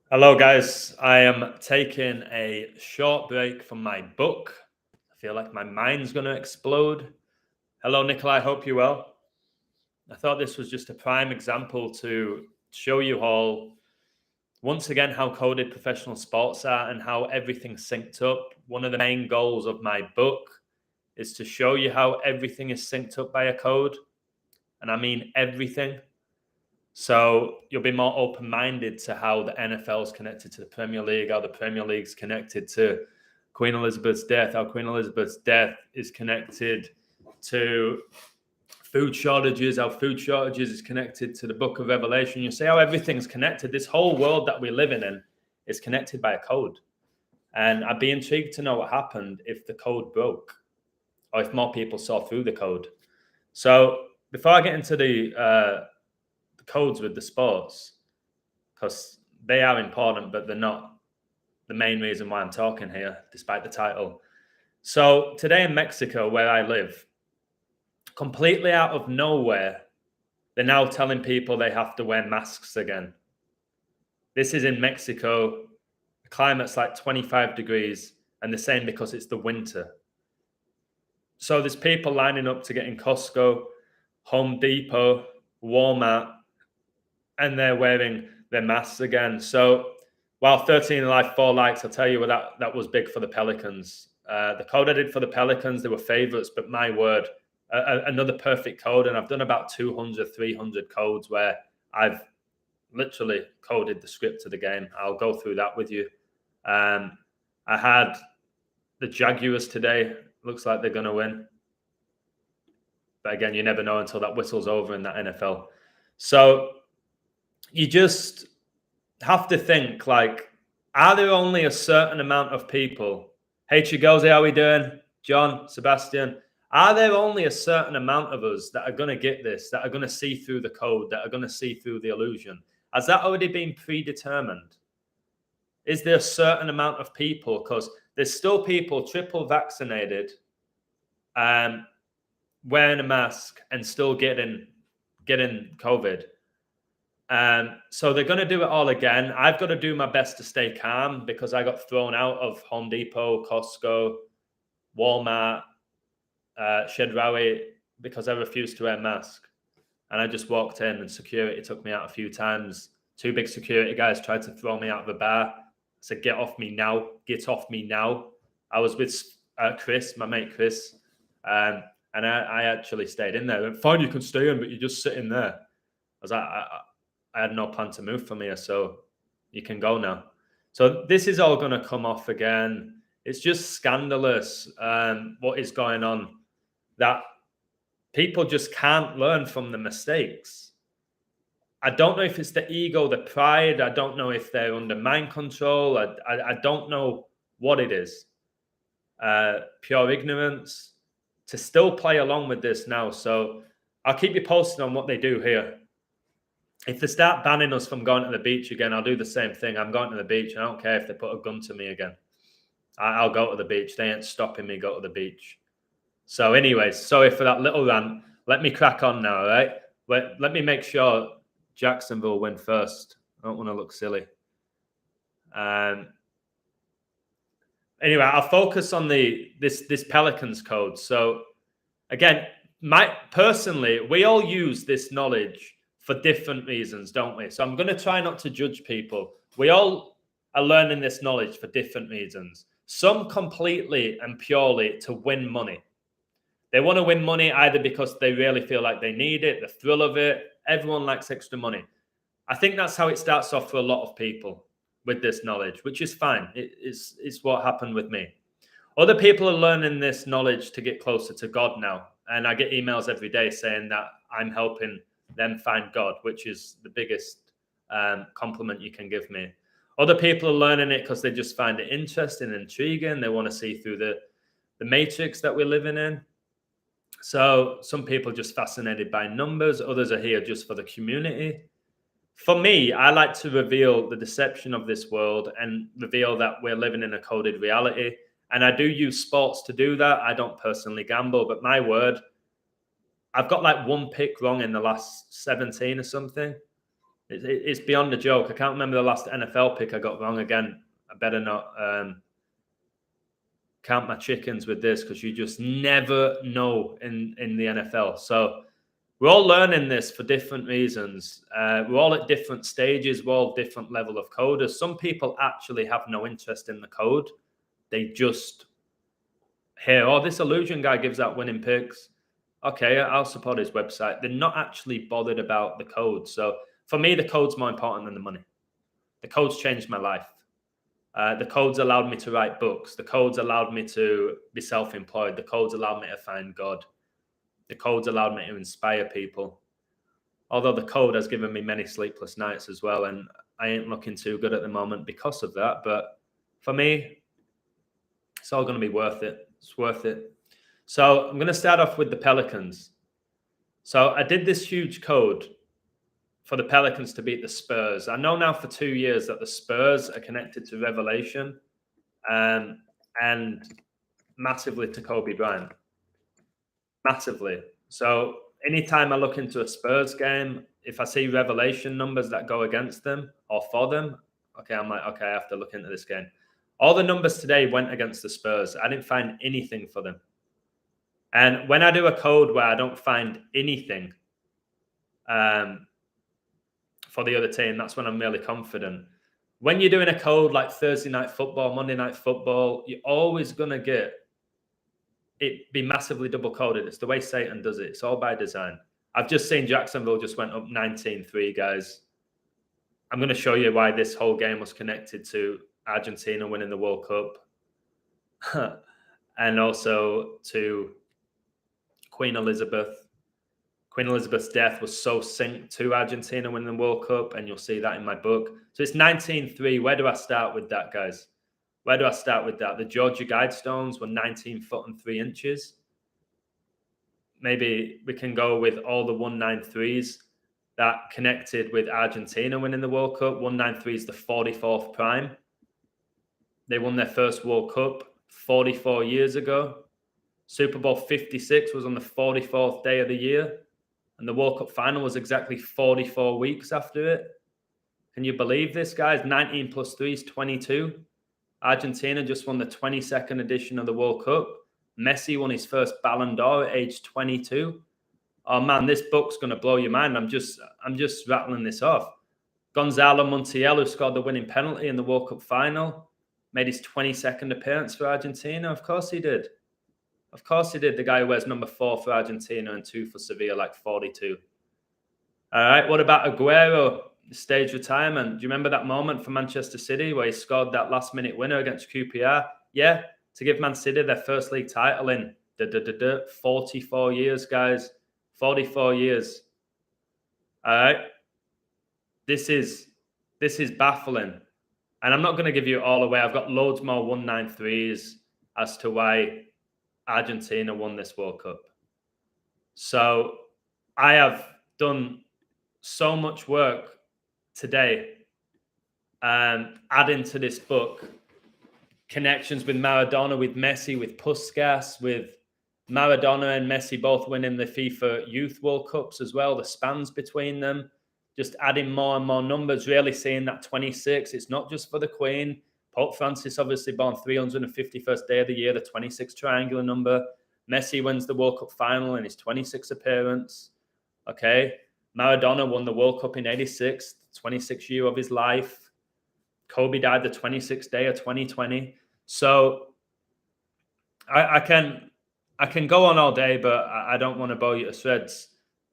Hello, guys. I am taking a short break from my book. I feel like my mind's going to explode. Hello, Nikolai. Hope you're well. I thought this was just a prime example to show you all, once again, how coded professional sports are and how everything's synced up. One of the main goals of my book is to show you how everything is synced up by a code. And I mean everything. So you'll be more open-minded to how the NFL is connected to the Premier League, how the Premier League's connected to Queen Elizabeth's death, how Queen Elizabeth's death is connected to food shortages, how food shortages is connected to the Book of Revelation. You see how everything's connected. This whole world that we're living in is connected by a code. And I'd be intrigued to know what happened if the code broke or if more people saw through the code. So before I get into the codes with the sports, because they are important, but they're not the main reason why I'm talking here, despite the title. So today in Mexico, where I live, completely out of nowhere, they're now telling people they have to wear masks again. This is in Mexico. The climate's like 25 degrees, and they're saying because it's the winter. So there's people lining up to get in Costco, Home Depot, Walmart, and they're wearing their masks again. So while 13 Alive, 4 likes, I'll tell you what that was big for the Pelicans. The code I did for the Pelicans, they were favorites, but my word, another perfect code. And I've done about 200, 300 codes where I've literally coded the script of the game. I'll go through that with you. I had the Jaguars today. Looks like they're going to win. But again, you never know until that whistle's over in that NFL. So you just have to think, like, are there only a certain amount of people? Hey, Chigozi, how we doing? John, Sebastian, are there only a certain amount of us that are going to get this, that are going to see through the code, that are going to see through the illusion? Has that already been predetermined? Is there a certain amount of people? Because there's still people triple vaccinated, wearing a mask and still getting COVID. So they're going to do it all again. I've got to do my best to stay calm because I got thrown out of Home Depot, Costco, Walmart, Chedraui because I refused to wear a mask. And I just walked in and security took me out a few times. 2 big security guys tried to throw me out of a bar. I said, get off me now. Get off me now. I was with Chris, my mate Chris. And I actually stayed in there. Fine, you can stay in, but you're just sitting there. I was like, I had no plan to move from here, so you can go now. So this is all going to come off again. It's just scandalous what is going on, that people just can't learn from the mistakes. I don't know if it's the ego, the pride. I don't know if they're under mind control. I don't know what it is. Pure ignorance to still play along with this now. So I'll keep you posted on what they do here. If they start banning us from going to the beach again, I'll do the same thing. I'm going to the beach. I don't care if they put a gun to me again. I'll go to the beach. They ain't stopping me go to the beach. So anyways, sorry for that little rant. Let me crack on now, all right? Let me make sure Jacksonville win first. I don't want to look silly. Anyway, I'll focus on this Pelicans code. So again, personally, we all use this knowledge for different reasons, don't we? So I'm going to try not to judge people. We all are learning this knowledge for different reasons. Some completely and purely to win money. They want to win money either because they really feel like they need it, the thrill of it. Everyone likes extra money. I think that's how it starts off for a lot of people with this knowledge, which is fine. It's what happened with me. Other people are learning this knowledge to get closer to God now. And I get emails every day saying that I'm helping them find God, which is the biggest compliment you can give me. Other people are learning it because they just find it interesting and intriguing. They want to see through the matrix that we're living in. So some people are just fascinated by numbers. Others are here just for the community. For me, I like to reveal the deception of this world and reveal that we're living in a coded reality. And I do use sports to do that. I don't personally gamble, but my word, I've got like 1 pick wrong in the last 17 or something. It's beyond a joke. I can't remember the last NFL pick I got wrong. Again, I better not count my chickens with this, because you just never know in the NFL. So we're all learning this for different reasons. We're all at different stages. We're all different level of coders. Some people actually have no interest in the code. They just hear, oh, this Illusion guy gives out winning picks. Okay, I'll support his website. They're not actually bothered about the code. So for me, the code's more important than the money. The code's changed my life. The code's allowed me to write books. The code's allowed me to be self-employed. The code's allowed me to find God. The code's allowed me to inspire people. Although the code has given me many sleepless nights as well, and I ain't looking too good at the moment because of that. But for me, it's all going to be worth it. It's worth it. So I'm going to start off with the Pelicans. So I did this huge code for the Pelicans to beat the Spurs. I know now for 2 years that the Spurs are connected to Revelation and massively to Kobe Bryant. Massively. So anytime I look into a Spurs game, if I see Revelation numbers that go against them or for them, okay, I'm like, okay, I have to look into this game. All the numbers today went against the Spurs. I didn't find anything for them. And when I do a code where I don't find anything for the other team, that's when I'm really confident. When you're doing a code like Thursday Night Football, Monday Night Football, you're always going to get it be massively double coded. It's the way Satan does it. It's all by design. I've just seen Jacksonville just went up 19-3, guys. I'm going to show you why this whole game was connected to Argentina winning the World Cup and also to Queen Elizabeth. Queen Elizabeth's death was so synced to Argentina winning the World Cup, and you'll see that in my book. So it's 19-3. Where do I start with that, guys? Where do I start with that? The Georgia Guidestones were 19 foot and 3 inches. Maybe we can go with all the 193s that connected with Argentina winning the World Cup. 193 is the 44th prime. They won their first World Cup 44 years ago. Super Bowl 56 was on the 44th day of the year. And the World Cup final was exactly 44 weeks after it. Can you believe this, guys? 19 plus 3 is 22. Argentina just won the 22nd edition of the World Cup. Messi won his first Ballon d'Or at age 22. Oh man, this book's going to blow your mind. I'm just rattling this off. Gonzalo Montiel, who scored the winning penalty in the World Cup final, made his 22nd appearance for Argentina. Of course he did. Of course he did. The guy who wears number 4 for Argentina and 2 for Sevilla, like 42. All right, what about Aguero? Stage retirement. Do you remember that moment for Manchester City where he scored that last-minute winner against QPR? Yeah, to give Man City their first league title in 44 years, guys. 44 years. All right. This is baffling. And I'm not going to give you it all away. I've got loads more 193s as to why Argentina won this World Cup. So I have done so much work today adding to this book connections with Maradona, with Messi, with Puskas, with Maradona and Messi both winning the FIFA Youth World Cups as well, the spans between them, just adding more and more numbers, really seeing that 26. It's not just for the Queen. Pope Francis obviously born 351st day of the year, the 26 triangular number. Messi wins the World Cup final in his 26th appearance. Okay. Maradona won the World Cup in 86, 26th year of his life. Kobe died the 26th day of 2020. So I can go on all day, but I don't want to bore you to shreds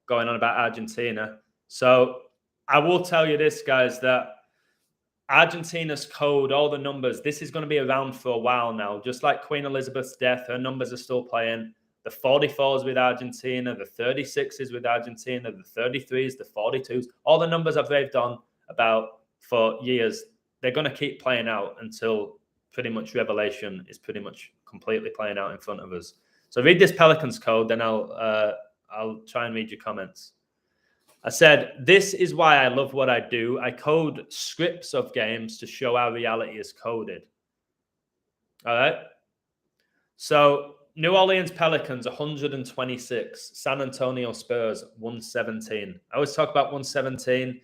going on about Argentina. So I will tell you this, guys, that Argentina's code, all the numbers, this is going to be around for a while now. Just like Queen Elizabeth's death, her numbers are still playing. The 44s with Argentina, the 36s with Argentina, the 33s, the 42s, all the numbers I've raved on about for years, they're going to keep playing out until pretty much Revelation is pretty much completely playing out in front of us. So read this Pelicans code, then I'll try and read your comments. I said, this is why I love what I do. I code scripts of games to show how reality is coded. All right. So New Orleans Pelicans, 126. San Antonio Spurs, 117. I always talk about 117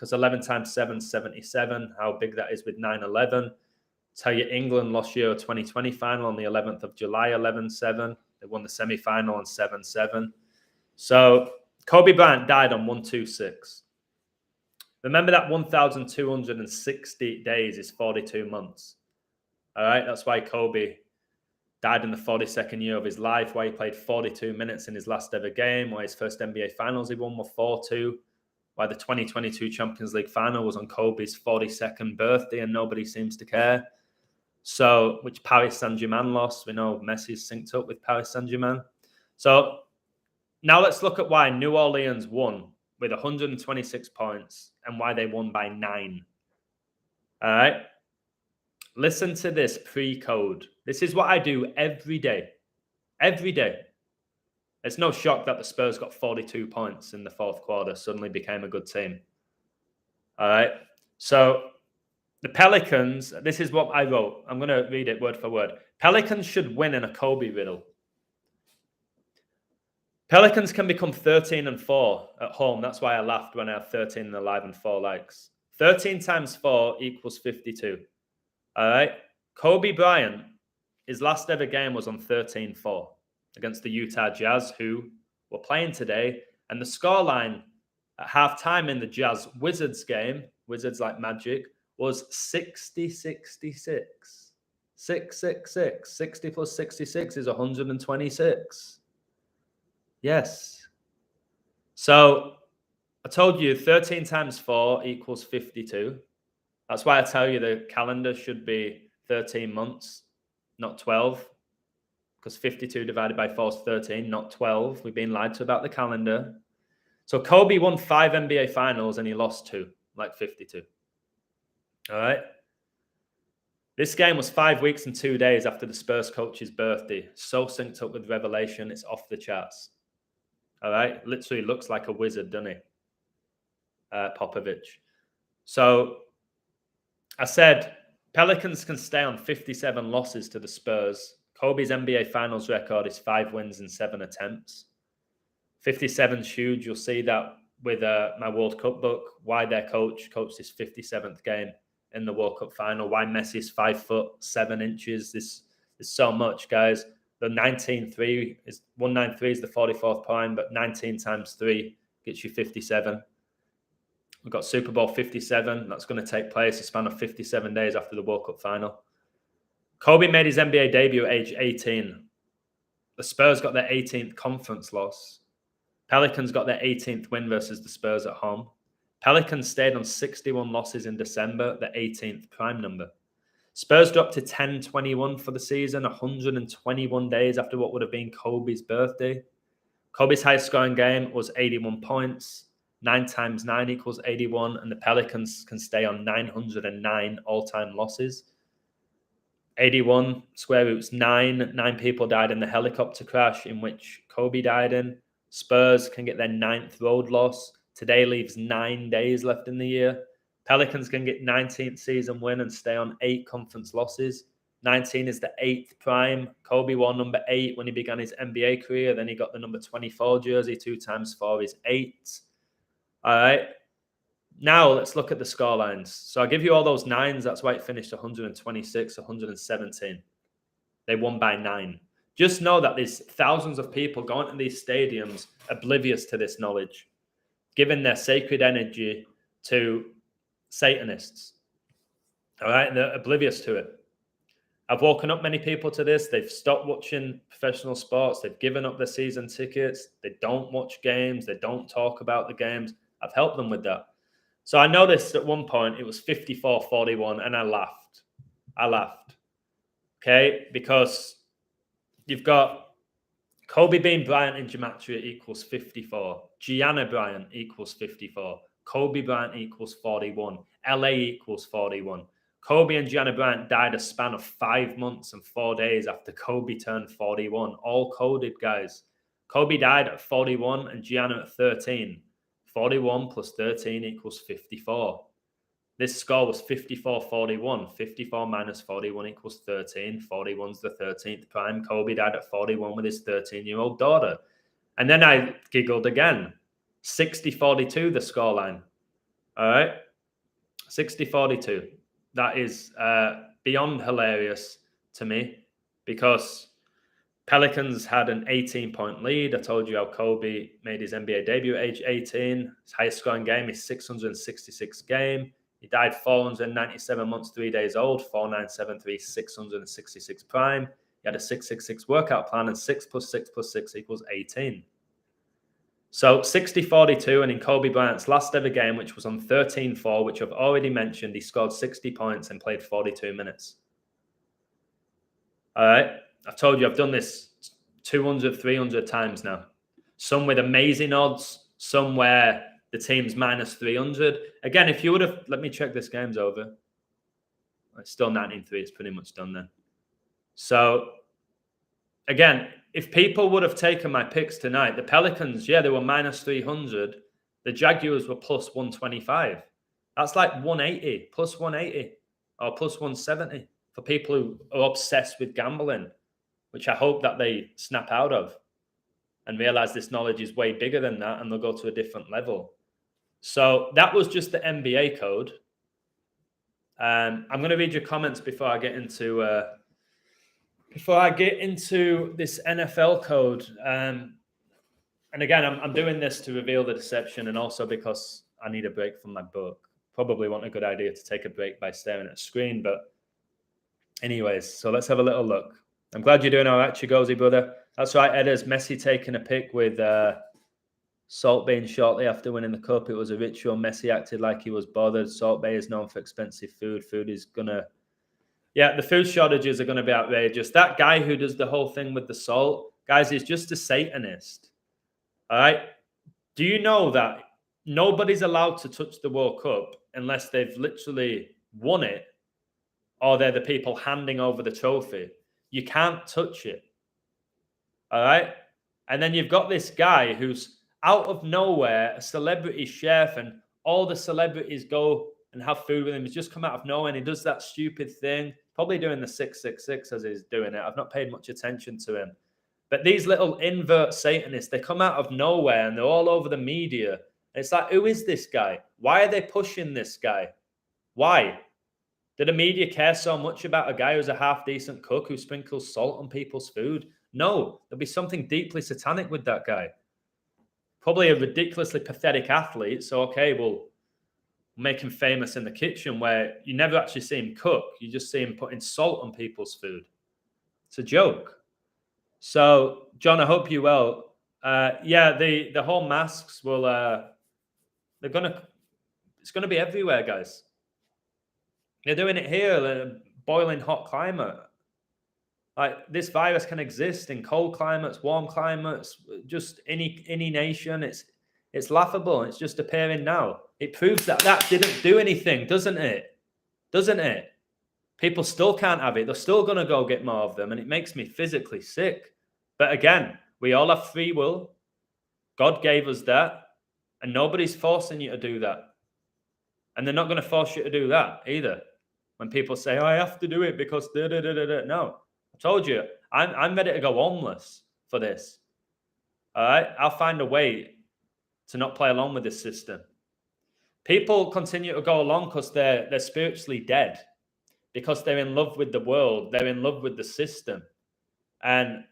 because 11 times 7 is 77. How big that is with 9/11. Tell you England lost Euro 2020 final on the 11th of July, 11-7. They won the semi-final on 7-7. So Kobe Bryant died on 126. Remember that 1,260 days is 42 months. All right, that's why Kobe died in the 42nd year of his life, why he played 42 minutes in his last ever game, why his first NBA finals he won were 4-2, why the 2022 Champions League final was on Kobe's 42nd birthday and nobody seems to care. So, which Paris Saint-Germain lost. We know Messi's synced up with Paris Saint-Germain. So, now let's look at why New Orleans won with 126 points and why they won by 9. All right? Listen to this pre-code. This is what I do every day. Every day. It's no shock that the Spurs got 42 points in the fourth quarter, suddenly became a good team. All right? So, the Pelicans, this is what I wrote. I'm going to read it word for word. Pelicans should win in a Kobe riddle. Pelicans can become 13-4 at home. That's why I laughed when I had 13 alive and 4 likes. 13 times 4 equals 52. All right? Kobe Bryant, his last ever game was on 13-4 against the Utah Jazz, who were playing today. And the scoreline at halftime in the Jazz Wizards game, Wizards like Magic, was 60-66. 6-6-6. 60 plus 66 is 126. Yes. So I told you 13 times 4 equals 52. That's why I tell you the calendar should be 13 months, not 12. Because 52 divided by 4 is 13, not 12. We've been lied to about the calendar. So Kobe won 5 NBA finals and he lost 2, like 52. All right. This game was 5 weeks and 2 days after the Spurs coach's birthday. So synced up with Revelation, it's off the charts. All right. Literally looks like a wizard, doesn't he? Popovich. So I said Pelicans can stay on 57 losses to the Spurs. Kobe's NBA Finals record is 5 wins in 7 attempts. 57's huge. You'll see that with my World Cup book, why their coached his 57th game in the World Cup final, why Messi's 5'7". There's so much, guys. The 193 is the 44th prime, but 19 times 3 gets you 57. We've got Super Bowl 57. That's going to take place a span of 57 days after the World Cup final. Kobe made his NBA debut at age 18. The Spurs got their 18th conference loss. Pelicans got their 18th win versus the Spurs at home. Pelicans stayed on 61 losses in December, the 18th prime number. Spurs dropped to 10-21 for the season, 121 days after what would have been Kobe's birthday. Kobe's highest scoring game was 81 points. 9 times 9 equals 81, and the Pelicans can stay on 909 all-time losses. 81 square roots 9. 9 people died in the helicopter crash in which Kobe died in. Spurs can get their 9th road loss. Today leaves 9 days left in the year. Pelicans can get 19th season win and stay on 8 conference losses. 19 is the 8th prime. Kobe wore number 8 when he began his NBA career. Then he got the number 24 jersey. 2 times 4 is 8. All right. Now let's look at the scorelines. So I'll give you all those 9s. That's why it finished 126, 117. They won by 9. Just know that there's thousands of people going to these stadiums oblivious to this knowledge, giving their sacred energy to Satanists. All right. They're oblivious to it. I've woken up many people to this. They've stopped watching professional sports. They've given up their season tickets. They don't watch games. They don't talk about the games. I've helped them with that. So I noticed at one point it was 54-41 and I laughed. Okay? Because you've got Kobe Bean Bryant in Gematria equals 54. Gianna Bryant equals 54. Kobe Bryant equals 41. LA equals 41. Kobe and Gianna Bryant died a span of 5 months and 4 days after Kobe turned 41. All coded, guys. Kobe died at 41 and Gianna at 13. 41 plus 13 equals 54. This score was 54-41. 54 minus 41 equals 13. 41's the 13th prime. Kobe died at 41 with his 13-year-old daughter. And then I giggled again. 60-42 the scoreline. All right. 60-42. That is beyond hilarious to me because Pelicans had an 18-point lead. I told you how Kobe made his NBA debut at age 18. His highest scoring game is 666 game. He died 497 months, 3 days old, 4973, 666 prime. He had a 666 workout plan, and 6 + 6 + 6 equals 18. So 60-42, and in Kobe Bryant's last ever game, which was on 13-4, which I've already mentioned, he scored 60 points and played 42 minutes. All right. I've told you I've done this 200, 300 times now. Some with amazing odds, some where the team's minus 300. Again, if you would have, let me check this game's over. It's still 19-3. It's pretty much done then. So, again, if people would have taken my picks tonight, the Pelicans, yeah, they were minus 300. The Jaguars were plus 125. That's like 180, plus 180 or plus 170 for people who are obsessed with gambling, which I hope that they snap out of and realize this knowledge is way bigger than that and they'll go to a different level. So that was just the NBA code. I'm going to read your comments before I get into this NFL code. And again, I'm doing this to reveal the deception and also because I need a break from my book. Probably want a good idea to take a break by staring at a screen. But anyways, so let's have a little look. I'm glad you're doing all right, Chigozi, brother. That's right, Edders. Messi taking a pic with Salt Bay shortly after winning the cup. It was a ritual. Messi acted like he was bothered. Salt Bay is known for expensive food. Food is gonna... Yeah, the food shortages are going to be outrageous. That guy who does the whole thing with the salt, guys, is just a Satanist. All right? Do you know that nobody's allowed to touch the World Cup unless they've literally won it or they're the people handing over the trophy? You can't touch it. All right? And then you've got this guy who's out of nowhere, a celebrity chef, and all the celebrities go and have food with him. He's just come out of nowhere and he does that stupid thing. Probably doing the 666 as he's doing it. I've not paid much attention to him. But these little invert Satanists, they come out of nowhere and they're all over the media. And it's like, who is this guy? Why are they pushing this guy? Why? Did the media care so much about a guy who's a half-decent cook who sprinkles salt on people's food? No, there'll be something deeply satanic with that guy. Probably a ridiculously pathetic athlete. So, okay, we'll make him famous in the kitchen where you never actually see him cook. You just see him putting salt on people's food. It's a joke. So, John, I hope you're well. Yeah, the whole masks will, it's going to be everywhere, guys. They're doing it here in a boiling hot climate. Like, this virus can exist in cold climates, warm climates, just any nation. It's laughable. It's just appearing now. It proves that didn't do anything, doesn't it? Doesn't it? People still can't have it. They're still going to go get more of them. And it makes me physically sick. But again, we all have free will. God gave us that. And nobody's forcing you to do that. And they're not going to force you to do that either. When people say, oh, I have to do it because da-da-da-da-da. No, I told you, I'm ready to go homeless for this. All right? I'll find a way to not play along with this system. People continue to go along because they're spiritually dead, because they're in love with the world, they're in love with the system, and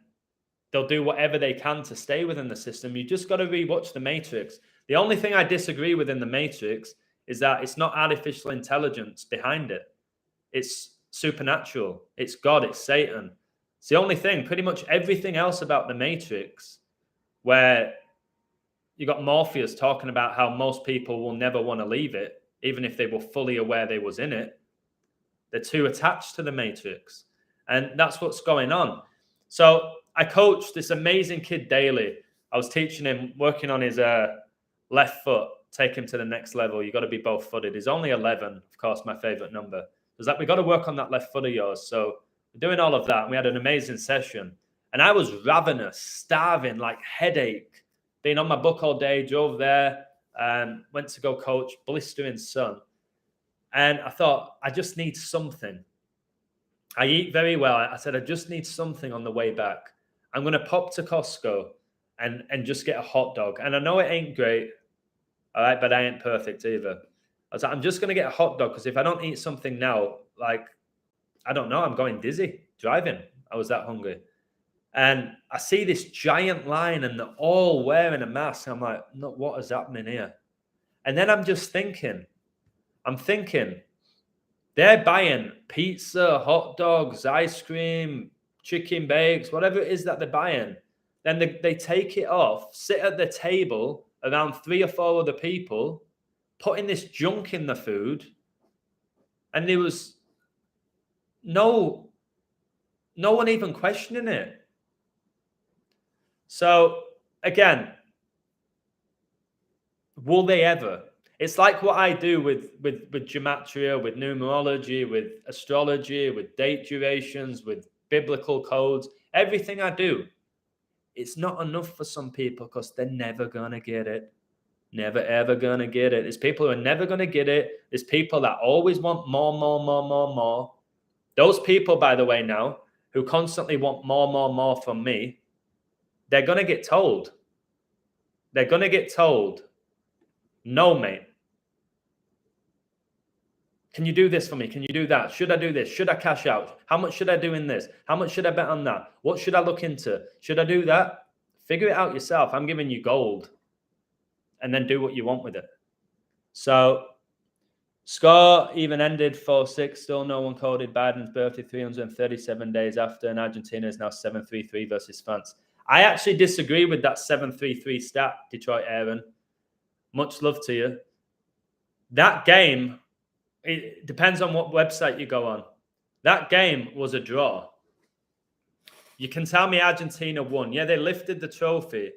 they'll do whatever they can to stay within the system. You just got to rewatch The Matrix. The only thing I disagree with in The Matrix is that it's not artificial intelligence behind it. It's supernatural. It's God. It's Satan. It's the only thing. Pretty much everything else about The Matrix, where you got Morpheus talking about how most people will never want to leave it, even if they were fully aware they was in it. They're too attached to the Matrix. And that's what's going on. So I coached this amazing kid daily. I was teaching him, working on his left foot, take him to the next level. You got to be both footed. He's only 11, of course, my favorite number. It was like, we got to work on that left foot of yours. So we're doing all of that. And we had an amazing session. And I was ravenous, starving, like headache. Been on my book all day, drove there, went to go coach, blistering sun. And I thought, I just need something. I eat very well. I said, I just need something on the way back. I'm going to pop to Costco and just get a hot dog. And I know it ain't great, all right, but I ain't perfect either. I was like, I'm just going to get a hot dog because if I don't eat something now, like, I don't know, I'm going dizzy driving. I was that hungry. And I see this giant line and they're all wearing a mask. I'm like, no, what is happening here? And then I'm thinking, they're buying pizza, hot dogs, ice cream, chicken bakes, whatever it is that they're buying. Then they take it off, sit at the table around 3 or 4 other people, putting this junk in the food. And there was no one even questioning it. So again, will they ever? It's like what I do with gematria, with numerology, with astrology, with date durations, with biblical codes. Everything I do, it's not enough for some people because they're never gonna get it. Never ever gonna get it. There's people who are never gonna get it. There's people that always want more, more, more, more, more. Those people, by the way, now who constantly want more, more, more from me, they're gonna get told. They're gonna get told, no, mate. Can you do this for me? Can you do that? Should I do this? Should I cash out? How much should I do in this? How much should I bet on that? What should I look into? Should I do that? Figure it out yourself. I'm giving you gold. And then do what you want with it. So, score even ended 4-6. Still no one coded Biden's birthday 337 days after. And Argentina is now 7-3-3 versus France. I actually disagree with that 7-3-3 stat, Detroit Aaron. Much love to you. That game... It depends on what website you go on. That game was a draw. You can tell me Argentina won. Yeah, they lifted the trophy.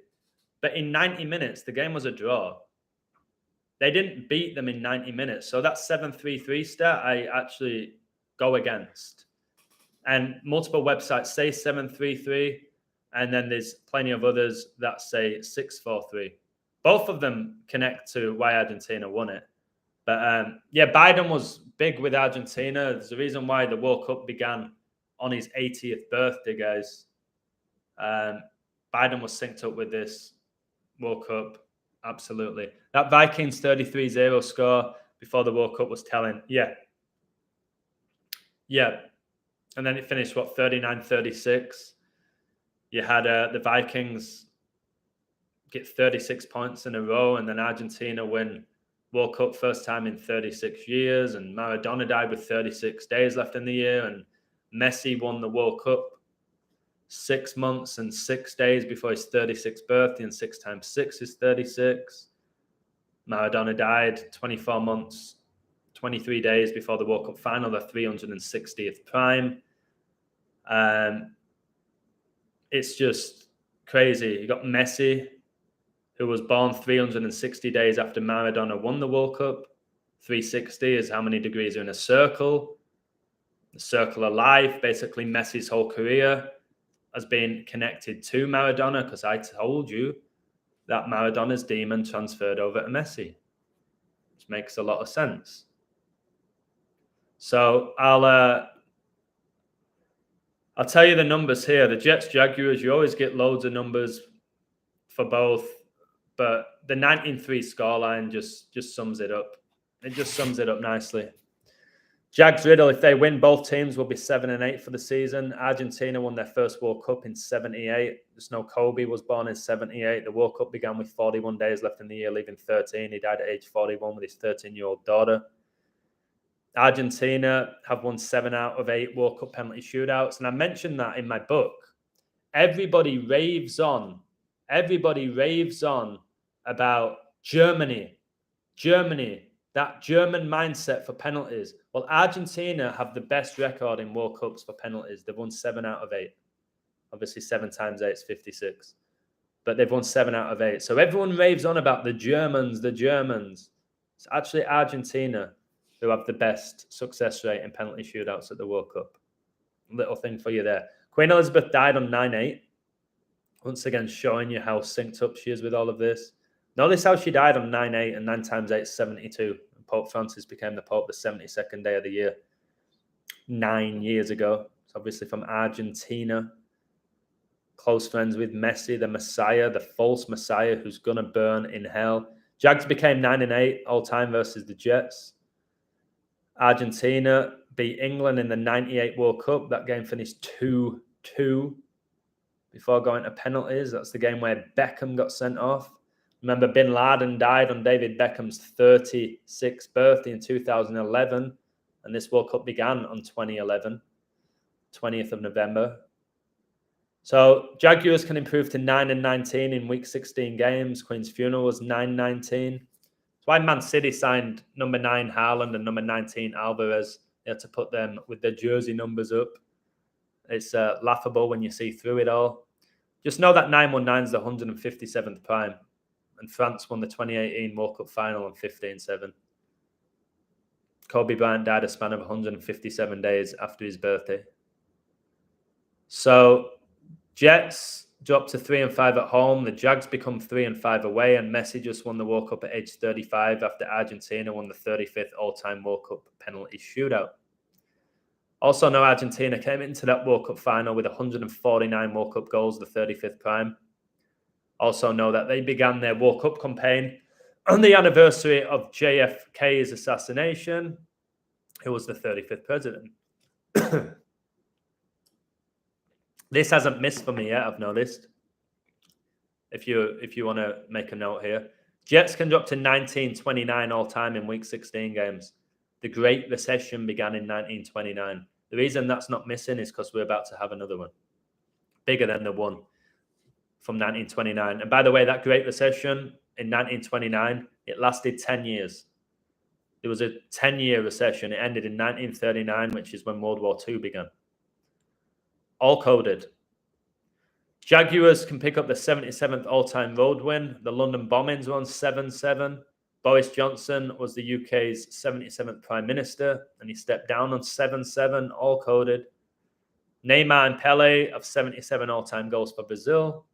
But in 90 minutes, the game was a draw. They didn't beat them in 90 minutes. So that 7-3-3 stat, I actually go against. And multiple websites say 7-3-3. And then there's plenty of others that say 6-4-3. Both of them connect to why Argentina won it. But yeah, Biden was big with Argentina. There's a reason why the World Cup began on his 80th birthday, guys. Biden was synced up with this World Cup. Absolutely. That Vikings 33-0 score before the World Cup was telling. Yeah. Yeah. And then it finished, 39-36. You had the Vikings get 36 points in a row, and then Argentina win World Cup first time in 36 years, and Maradona died with 36 days left in the year, and Messi won the World Cup 6 months and 6 days before his 36th birthday, and 6 times 6 is 36. Maradona died 24 months, 23 days before the World Cup final, the 360th prime. It's just crazy. You got Messi, who was born 360 days after Maradona won the World Cup. 360 is how many degrees are in a circle. The circle of life, basically Messi's whole career has been connected to Maradona, because I told you that Maradona's demon transferred over to Messi, which makes a lot of sense. So I'll tell you the numbers here. The Jets Jaguars, you always get loads of numbers for both. But the 19-3 scoreline just sums it up. It just sums it up nicely. Jags Riddle, if they win, both teams will be 7-8 for the season. Argentina won their first World Cup in 78. Just know Kobe was born in 78. The World Cup began with 41 days left in the year, leaving 13. He died at age 41 with his 13-year-old daughter. Argentina have won 7 out of 8 World Cup penalty shootouts. And I mentioned that in my book. Everybody raves on about Germany, that German mindset for penalties. Well, Argentina have the best record in World Cups for penalties. They've won 7 out of 8. Obviously, 7 times 8 is 56. But they've won 7 out of 8. So everyone raves on about the Germans. It's actually Argentina who have the best success rate in penalty shootouts at the World Cup. Little thing for you there. Queen Elizabeth died on 9/8. Once again, showing you how synced up she is with all of this. Notice how she died on 9/8, and 9 times 8 is 72. And Pope Francis became the Pope the 72nd day of the year, 9 years ago. It's obviously from Argentina. Close friends with Messi, the Messiah, the false Messiah who's going to burn in hell. Jags became 9-8 all-time versus the Jets. Argentina beat England in the 98 World Cup. That game finished 2-2 before going to penalties. That's the game where Beckham got sent off. Remember, Bin Laden died on David Beckham's 36th birthday in 2011, and this World Cup began on 2011, 20th of November. So Jaguars can improve to 9-19 in Week 16 games. Queen's Funeral was 9-19. That's why Man City signed number 9 Haaland and number 19 Alvarez. They had to put them with their jersey numbers up. It's laughable when you see through it all. Just know that 919 is the 157th prime. And France won the 2018 World Cup final on 15-7. Kobe Bryant died a span of 157 days after his birthday. So Jets dropped to 3-5 at home. The Jags become 3-5 away, and Messi just won the World Cup at age 35 after Argentina won the 35th all-time World Cup penalty shootout. Also, know Argentina came into that World Cup final with 149 World Cup goals, the 35th prime. Also know that they began their World Cup campaign on the anniversary of JFK's assassination, who was the 35th president. This hasn't missed for me yet, I've noticed. If you want to make a note here. Jets can drop to 19-29 all-time in Week 16 games. The Great Recession began in 1929. The reason that's not missing is because we're about to have another one. Bigger than the one from 1929. And by the way, that Great Recession in 1929, it lasted 10 years. There was a 10-year recession. It ended in 1939, which is when World War II began. All coded. Jaguars can pick up the 77th all-time road win. The London bombings were on 7-7. Boris Johnson was the UK's 77th Prime Minister, and he stepped down on 7-7, all coded. Neymar and Pele have 77 all-time goals for Brazil.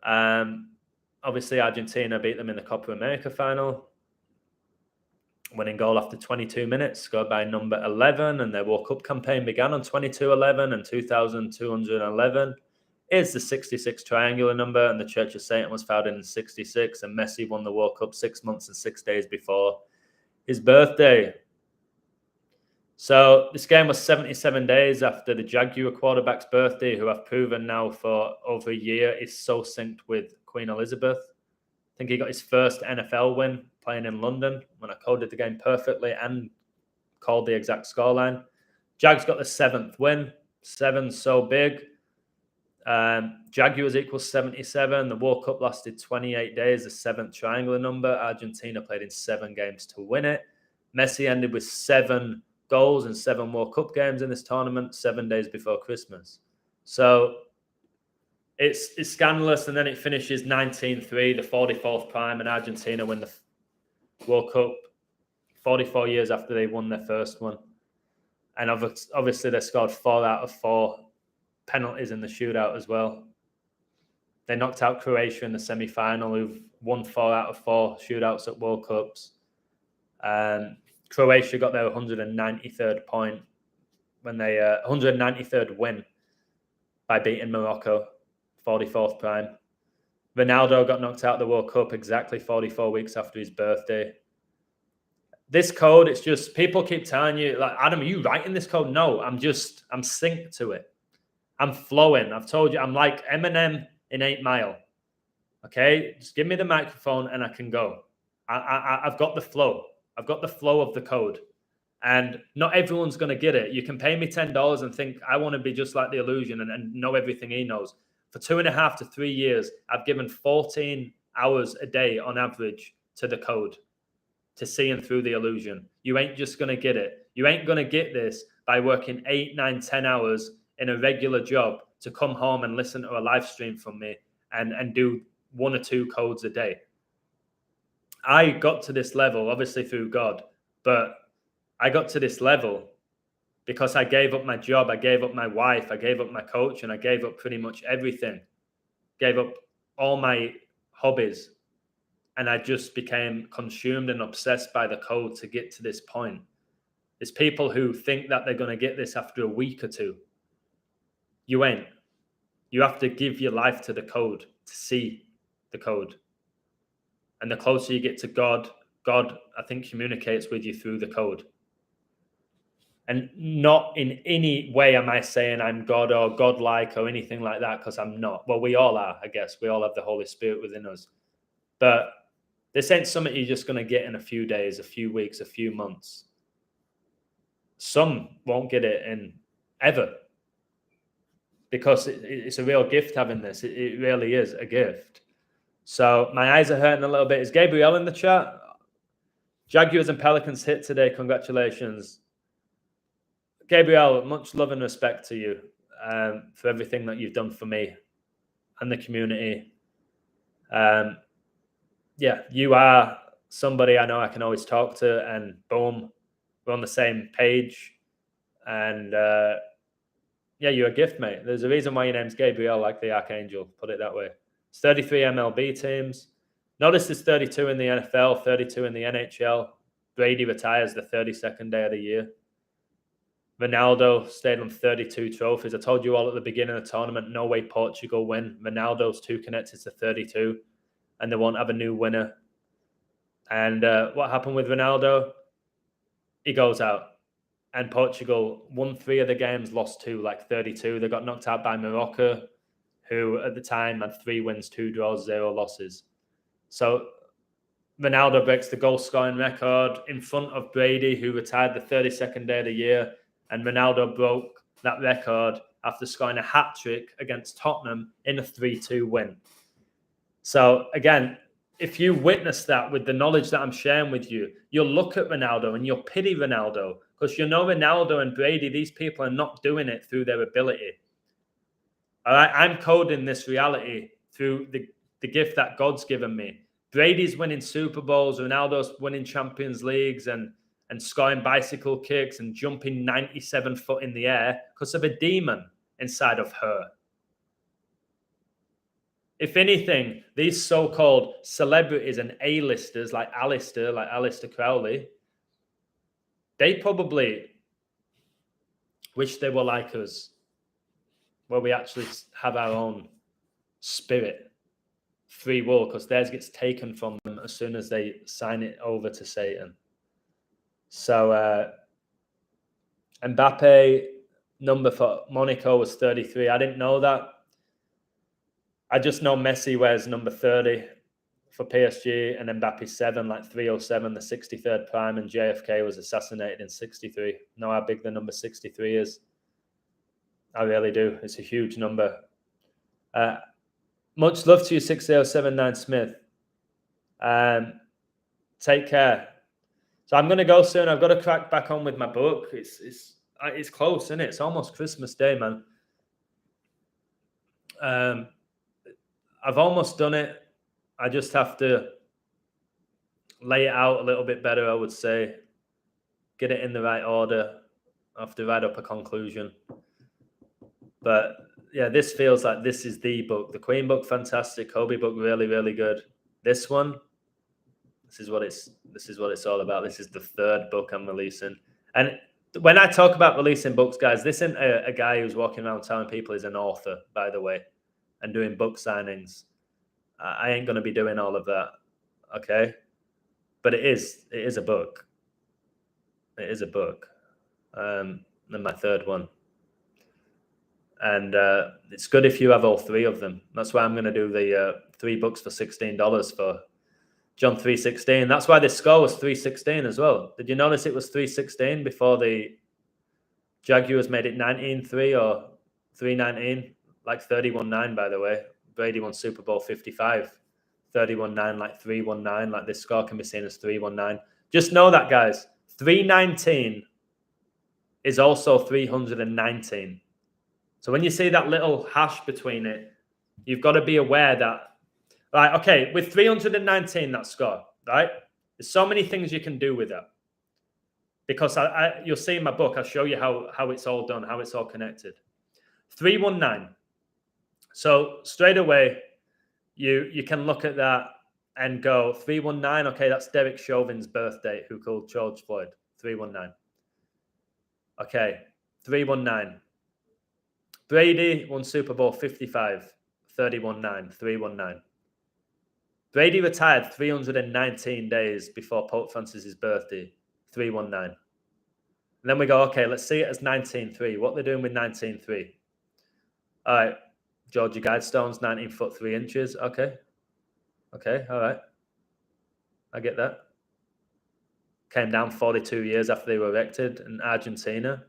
Obviously, Argentina beat them in the Copa America final. Winning goal after 22 minutes, scored by number 11, and their World Cup campaign began on 22-11 and 2,211 is the 66 triangular number, and the Church of Satan was founded in 66, and Messi won the World Cup 6 months and 6 days before his birthday. So this game was 77 days after the Jaguar quarterback's birthday, who I've proven now for over a year is so synced with Queen Elizabeth. I think he got his first NFL win playing in London when I coded the game perfectly and called the exact scoreline. Jags got the 7th win. 7 so big. Jaguars equals 77. The World Cup lasted 28 days, the 7th triangular number. Argentina played in 7 games to win it. Messi ended with 7 goals and 7 World Cup games in this tournament, 7 days before Christmas. So it's scandalous, and then it finishes 19-3, the 44th prime, and Argentina win the World Cup 44 years after they won their first one. And obviously they scored 4 out of 4 penalties in the shootout as well. They knocked out Croatia in the semi-final, who've won 4 out of 4 shootouts at World Cups. Croatia got their 193rd point when they 193rd win by beating Morocco, 44th prime. Ronaldo got knocked out of the World Cup exactly 44 weeks after his birthday. This code, it's just, people keep telling you, like, Adam, are you writing this code? No, I'm synced to it. I'm flowing. I've told you, I'm like Eminem in 8 Mile. Okay? Just give me the microphone and I can go. I've got the flow. I've got the flow of the code. And not everyone's going to get it. You can pay me $10 and think, I want to be just like the Illusion and know everything he knows. For 2.5 to 3 years, I've given 14 hours a day on average to the code, to seeing through the illusion. You ain't just going to get it. You ain't going to get this by working 8, 9, 10 hours in a regular job to come home and listen to a live stream from me and do 1 or 2 codes a day. I got to this level, obviously through God, but I got to this level because I gave up my job, I gave up my wife, I gave up my coach, and I gave up pretty much everything. Gave up all my hobbies. And I just became consumed and obsessed by the code to get to this point. There's people who think that they're going to get this after a week or 2. You ain't. You have to give your life to the code to see the code. And the closer you get to God, God, I think, communicates with you through the code. And not in any way am I saying I'm God or godlike or anything like that, because I'm not. Well, we all are, I guess. We all have the Holy Spirit within us. But this ain't something you're just going to get in a few days, a few weeks, a few months. Some won't get it in ever, because it's a real gift having this. It really is a gift. So my eyes are hurting a little bit. Is Gabriel in the chat? Jaguars and Pelicans hit today. Congratulations. Gabriel, much love and respect to you for everything that you've done for me and the community. Yeah, you are somebody I know I can always talk to, and boom, we're on the same page. And yeah, you're a gift, mate. There's a reason why your name's Gabriel, like the Archangel, put it that way. It's 33 MLB teams. Notice there's 32 in the NFL, 32 in the NHL. Brady retires the 32nd day of the year. Ronaldo stayed on 32 trophies. I told you all at the beginning of the tournament, no way Portugal win. Ronaldo's too connected to 32, and they won't have a new winner. And what happened with Ronaldo? He goes out. And Portugal won 3 of the games, lost 2, like 32. They got knocked out by Morocco, who at the time had 3 wins, 2 draws, 0 losses. So Ronaldo breaks the goal scoring record in front of Brady, who retired the 32nd day of the year. And Ronaldo broke that record after scoring a hat-trick against Tottenham in a 3-2 win. So again, if you witness that with the knowledge that I'm sharing with you, you'll look at Ronaldo and you'll pity Ronaldo, because you know Ronaldo and Brady, these people are not doing it through their ability. All right, I'm coding this reality through the gift that God's given me. Brady's winning Super Bowls, Ronaldo's winning Champions Leagues and scoring bicycle kicks and jumping 97 foot in the air because of a demon inside of her. If anything, these so-called celebrities and A-listers like Aleister Crowley, they probably wish they were like us, where we actually have our own spirit, free will, because theirs gets taken from them as soon as they sign it over to Satan. So Mbappe, number for Monaco was 33. I didn't know that. I just know Messi wears number 30 for PSG and Mbappe 7, like 307, the 63rd prime, and JFK was assassinated in 63. Know how big the number 63 is? I really do. It's a huge number. Much love to you, 6079 Smith. Take care. So I'm going to go soon. I've got to crack back on with my book. It's close, isn't it? It's almost Christmas Day, man. I've almost done it. I just have to lay it out a little bit better, I would say. Get it in the right order. I have to write up a conclusion. But yeah, this feels like this is the book. The Queen book, fantastic. Kobe book, really, really good. This one, this is what it's all about. This is the 3rd book I'm releasing. And when I talk about releasing books, guys, this isn't a guy who's walking around telling people he's an author, by the way, and doing book signings. I ain't going to be doing all of that, okay? But it is a book. It is a book. And my 3rd one. And it's good if you have all 3 of them. That's why I'm going to do the 3 books for $16 for John 3:16. That's why this score was 3:16 as well. Did you notice it was 3:16 before the Jaguars made it 19-3 or 3:19? Like 31-9, by the way. Brady won Super Bowl 55. 31-9, like 3-1-9. Like this score can be seen as 3-1-9. Just know that, guys. 319 is also 319. So when you see that little hash between it, you've got to be aware that, right, okay, with 319, that score, right? There's so many things you can do with that. Because you'll see in my book, I'll show you how it's all done, how it's all connected. 319. So straight away, you can look at that and go, 319, okay, that's Derek Chauvin's birthday, who called George Floyd. 319. Okay, 319. Brady won Super Bowl 55, 31-9, 319. Brady retired 319 days before Pope Francis's birthday, 319. And then we go, okay, let's see it as 19-3. What they're doing with 19-3. All right, Georgia Guidestone's 19 foot 3 inches. Okay, all right. I get that. Came down 42 years after they were erected. And Argentina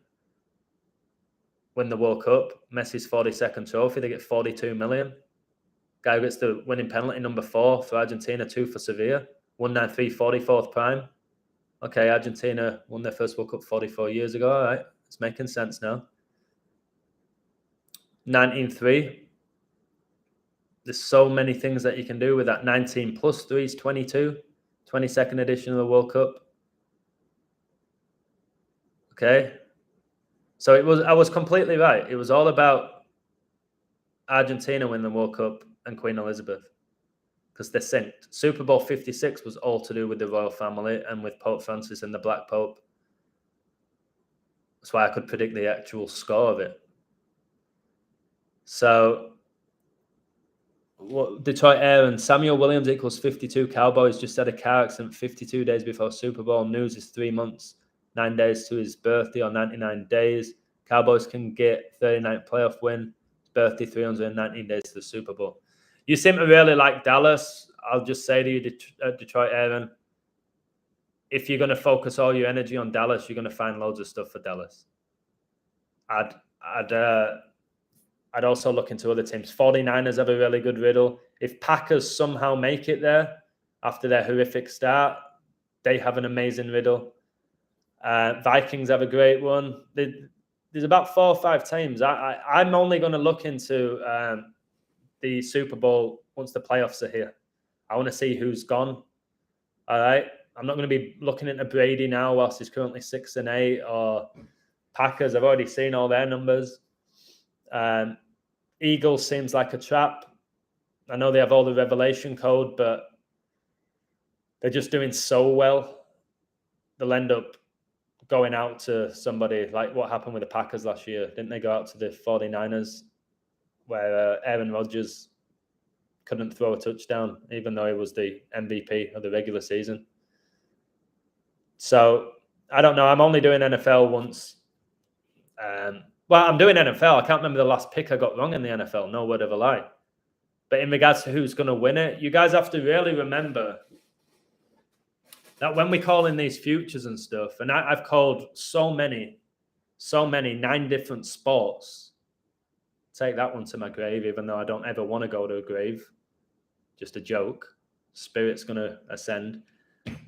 win the World Cup. Messi's 42nd trophy. They get 42 million. Guy who gets the winning penalty, number 4 for Argentina, 2 for Sevilla. 193, 44th prime. Okay, Argentina won their first World Cup 44 years ago. All right, it's making sense now. 19-3. There's so many things that you can do with that. 19 plus 3 is 22. 22nd edition of the World Cup. Okay. So I was completely right. It was all about Argentina winning the World Cup and Queen Elizabeth because they're synced. Super Bowl 56 was all to do with the royal family and with Pope Francis and the Black Pope. That's why I could predict the actual score of it. So, Detroit Aaron, Samuel Williams equals 52. Cowboys just had a car accident 52 days before Super Bowl. News is 3 months, 9 days to his birthday, or 99 days. Cowboys can get 39th playoff win. His birthday, 319 days to the Super Bowl. You seem to really like Dallas. I'll just say to you, Detroit Aaron, if you're going to focus all your energy on Dallas, you're going to find loads of stuff for Dallas. I'd also look into other teams. 49ers have a really good riddle. If Packers somehow make it there after their horrific start, they have an amazing riddle. Vikings have a great one. There's about 4 or 5 teams. I'm only going to look into the Super Bowl once the playoffs are here. I want to see who's gone. All right. I'm not going to be looking into Brady now whilst he's currently 6-8 or Packers. I've already seen all their numbers. Eagles seems like a trap. I know they have all the revelation code, but they're just doing so well. They'll end up going out to somebody like what happened with the Packers last year. Didn't they go out to the 49ers where Aaron Rodgers couldn't throw a touchdown, even though he was the MVP of the regular season? So I don't know. I'm only doing NFL once. Well, I'm doing NFL. I can't remember the last pick I got wrong in the NFL. No word of a lie. But in regards to who's going to win it, you guys have to really remember that when we call in these futures and stuff, and I've called so many, 9 different sports. Take that one to my grave, even though I don't ever want to go to a grave. Just a joke. Spirit's going to ascend.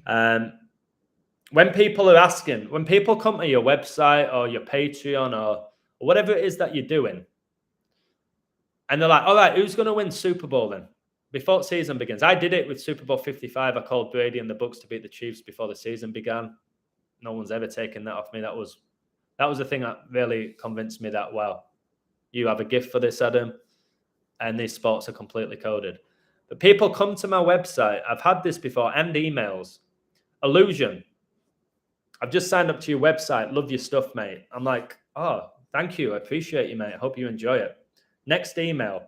When people are asking, when people come to your website or your Patreon or whatever it is that you're doing, and they're like, all right, who's going to win Super Bowl then? Before the season begins. I did it with Super Bowl 55. I called Brady and the Bucs to beat the Chiefs before the season began. No one's ever taken that off me. That was the thing that really convinced me that, wow, you have a gift for this, Adam, and these sports are completely coded. But people come to my website. I've had this before, and emails. Illusion. I've just signed up to your website. Love your stuff, mate. I'm like, oh, thank you. I appreciate you, mate. I hope you enjoy it. Next email.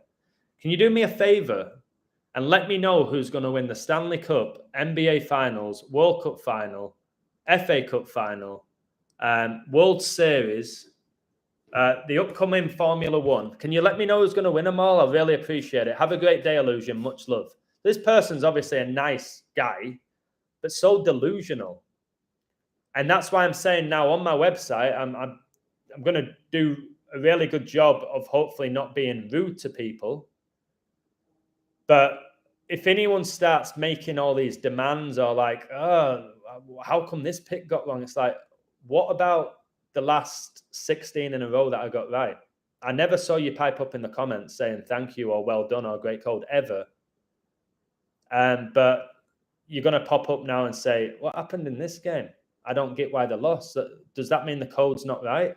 Can you do me a favor and let me know who's going to win the Stanley Cup, NBA Finals, World Cup Final, FA Cup Final, World Series, the upcoming Formula One. Can you let me know who's going to win them all? I really appreciate it. Have a great day, Illusion. Much love. This person's obviously a nice guy, but so delusional. And that's why I'm saying now on my website, I'm going to do a really good job of hopefully not being rude to people. But if anyone starts making all these demands or like, oh, how come this pick got wrong? It's like, what about the last 16 in a row that I got right? I never saw you pipe up in the comments saying thank you or well done or great code ever. But you're going to pop up now and say, what happened in this game? I don't get why they lost. Does that mean the code's not right?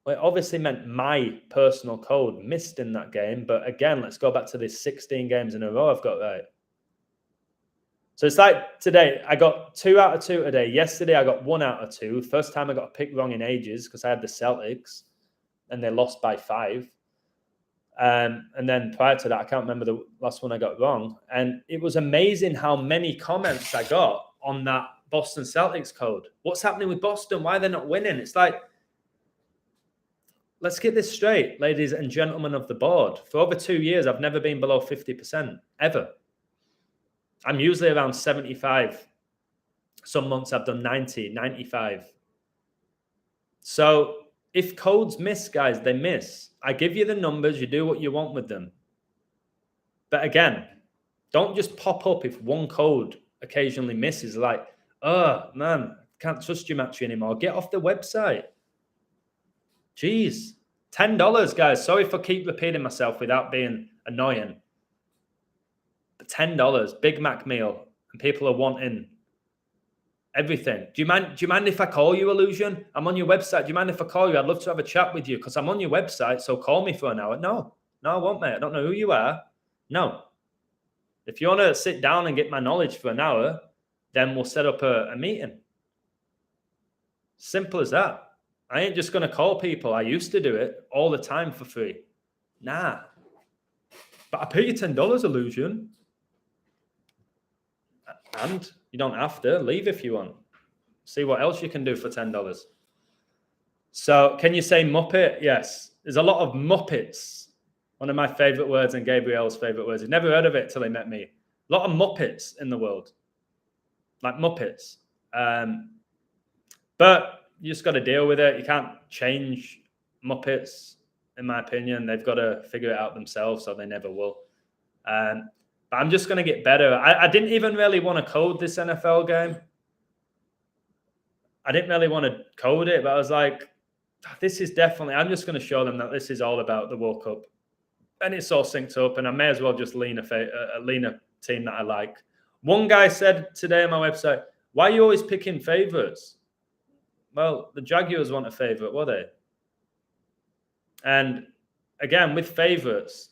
Well, it obviously meant my personal code missed in that game. But again, let's go back to this 16 games in a row I've got right. So it's like today, I got 2 out of 2 today. Yesterday, I got 1 out of 2. First time I got a pick wrong in ages because I had the Celtics and they lost by 5. And then prior to that, I can't remember the last one I got wrong. And it was amazing how many comments I got on that Boston Celtics code. What's happening with Boston? Why are they not winning? It's like, let's get this straight, ladies and gentlemen of the board. For over 2 years, I've never been below 50%, ever. I'm usually around 75. Some months I've done 90, 95. So if codes miss, guys, they miss. I give you the numbers, you do what you want with them. But again, don't just pop up if one code occasionally misses. Like, oh, man, can't trust you, Matchy, anymore. Get off the website. Jeez. $10, guys. Sorry for keep repeating myself without being annoying. But $10, Big Mac meal, and people are wanting everything. Do you mind if I call you, Illusion? I'm on your website. Do you mind if I call you? I'd love to have a chat with you because I'm on your website, so call me for an hour. No, I won't, mate. I don't know who you are. No. If you want to sit down and get my knowledge for an hour, then we'll set up a meeting. Simple as that. I ain't just going to call people. I used to do it all the time for free. Nah. But I pay you $10, Illusion. And you don't have to. Leave if you want. See what else you can do for $10. So can you say Muppet? Yes. There's a lot of Muppets. One of my favorite words and Gabriel's favorite words. He'd never heard of it till he met me. A lot of Muppets in the world. Like Muppets. But you just got to deal with it. You can't change Muppets, in my opinion. They've got to figure it out themselves, so they never will. But I'm just going to get better. I didn't even really want to code this NFL game. I didn't really want to code it, but I was like, this is definitely, I'm just going to show them that this is all about the World Cup. And it's all synced up, and I may as well just lean a team that I like. One guy said today on my website, why are you always picking favorites? Well, the Jaguars weren't a favorite, were they? And again, with favorites,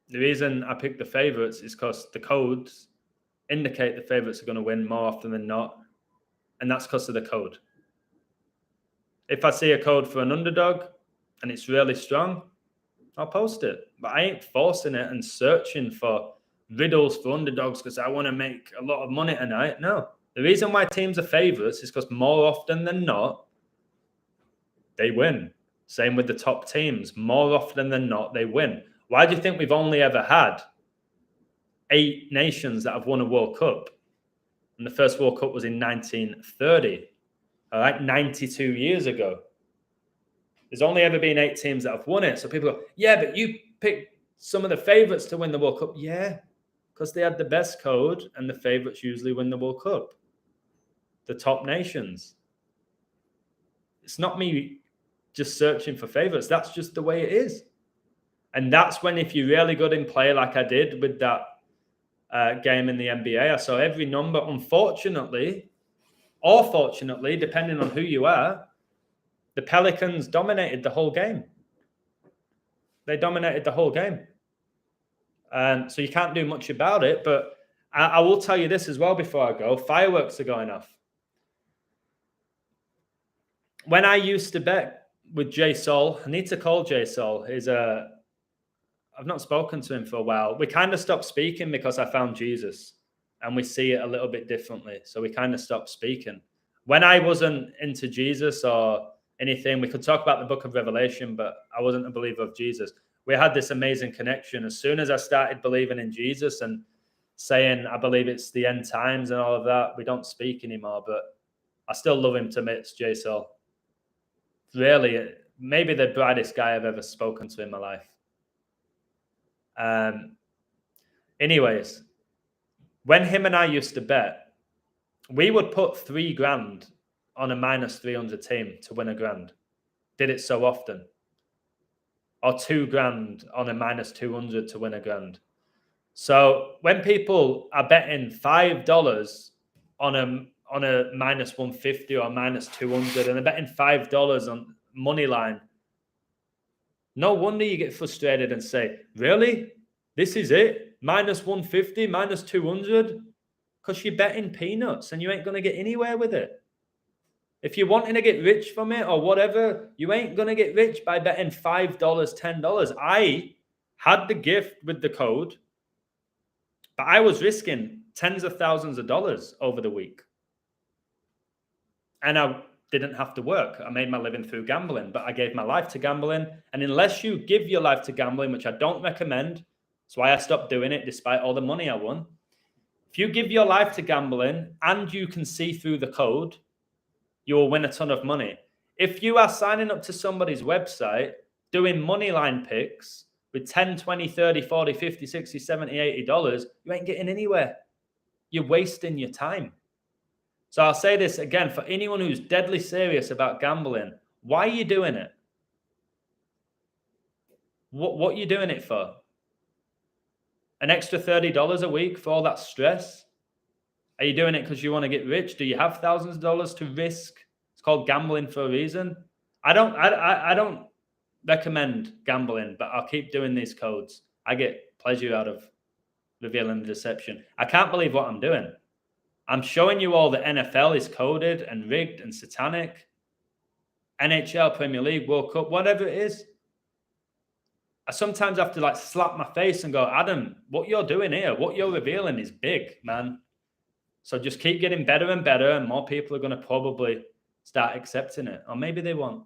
the reason I picked the favorites is because the codes indicate the favorites are going to win more often than not. And that's because of the code. If I see a code for an underdog and it's really strong, I'll post it. But I ain't forcing it and searching for riddles for underdogs because I want to make a lot of money tonight. No. The reason why teams are favorites is because more often than not, they win. Same with the top teams. More often than not, they win. Why do you think we've only ever had 8 nations that have won a World Cup? And the first World Cup was in 1930. All right, 92 years ago. There's only ever been 8 teams that have won it. So people go, yeah, but you picked some of the favorites to win the World Cup. Yeah, because they had the best code and the favorites usually win the World Cup. The top nations. It's not me just searching for favorites. That's just the way it is. And that's when, if you're really good in play, like I did with that game in the NBA, I saw every number. Unfortunately, or fortunately, depending on who you are, the Pelicans dominated the whole game. They dominated the whole game. So you can't do much about it. But I will tell you this as well before I go. Fireworks are going off. When I used to bet with Jay Sol, I need to call Jay Sol. I've not spoken to him for a while. We kind of stopped speaking because I found Jesus and we see it a little bit differently. So we kind of stopped speaking. When I wasn't into Jesus or anything, we could talk about the book of Revelation, but I wasn't a believer of Jesus. We had this amazing connection. As soon as I started believing in Jesus and saying, I believe it's the end times and all of that, we don't speak anymore, but I still love him to bits, Jay Sol. Really, maybe the brightest guy I've ever spoken to in my life. Anyways, when him and I used to bet, we would put $3,000 on a minus 300 team to win $1,000. Did it so often. Or $2,000 on a minus 200 to win $1,000. So when people are betting $5 on a minus 150 or minus 200 and they're betting $5 on money line, no wonder you get frustrated and say, really? This is it? Minus 150, minus 200? Because you're betting peanuts and you ain't going to get anywhere with it. If you're wanting to get rich from it or whatever, you ain't going to get rich by betting $5, $10. I had the gift with the code, but I was risking tens of thousands of dollars over the week. And I didn't have to work. I made my living through gambling, but I gave my life to gambling. And unless you give your life to gambling, which I don't recommend, that's why I stopped doing it despite all the money I won. If you give your life to gambling and you can see through the code, you will win a ton of money. If you are signing up to somebody's website, doing money line picks with 10, 20, 30, 40, 50, 60, 70, $80, you ain't getting anywhere. You're wasting your time. So I'll say this again, for anyone who's deadly serious about gambling, why are you doing it? What are you doing it for? An extra $30 a week for all that stress? Are you doing it because you want to get rich? Do you have thousands of dollars to risk? It's called gambling for a reason. I don't recommend gambling, but I'll keep doing these codes. I get pleasure out of revealing the deception. I can't believe what I'm doing. I'm showing you all the NFL is coded and rigged and satanic. NHL, Premier League, World Cup, whatever it is. I sometimes have to slap my face and go, Adam, what you're doing here, what you're revealing is big, man. So just keep getting better and better, and more people are going to probably start accepting it. Or maybe they won't.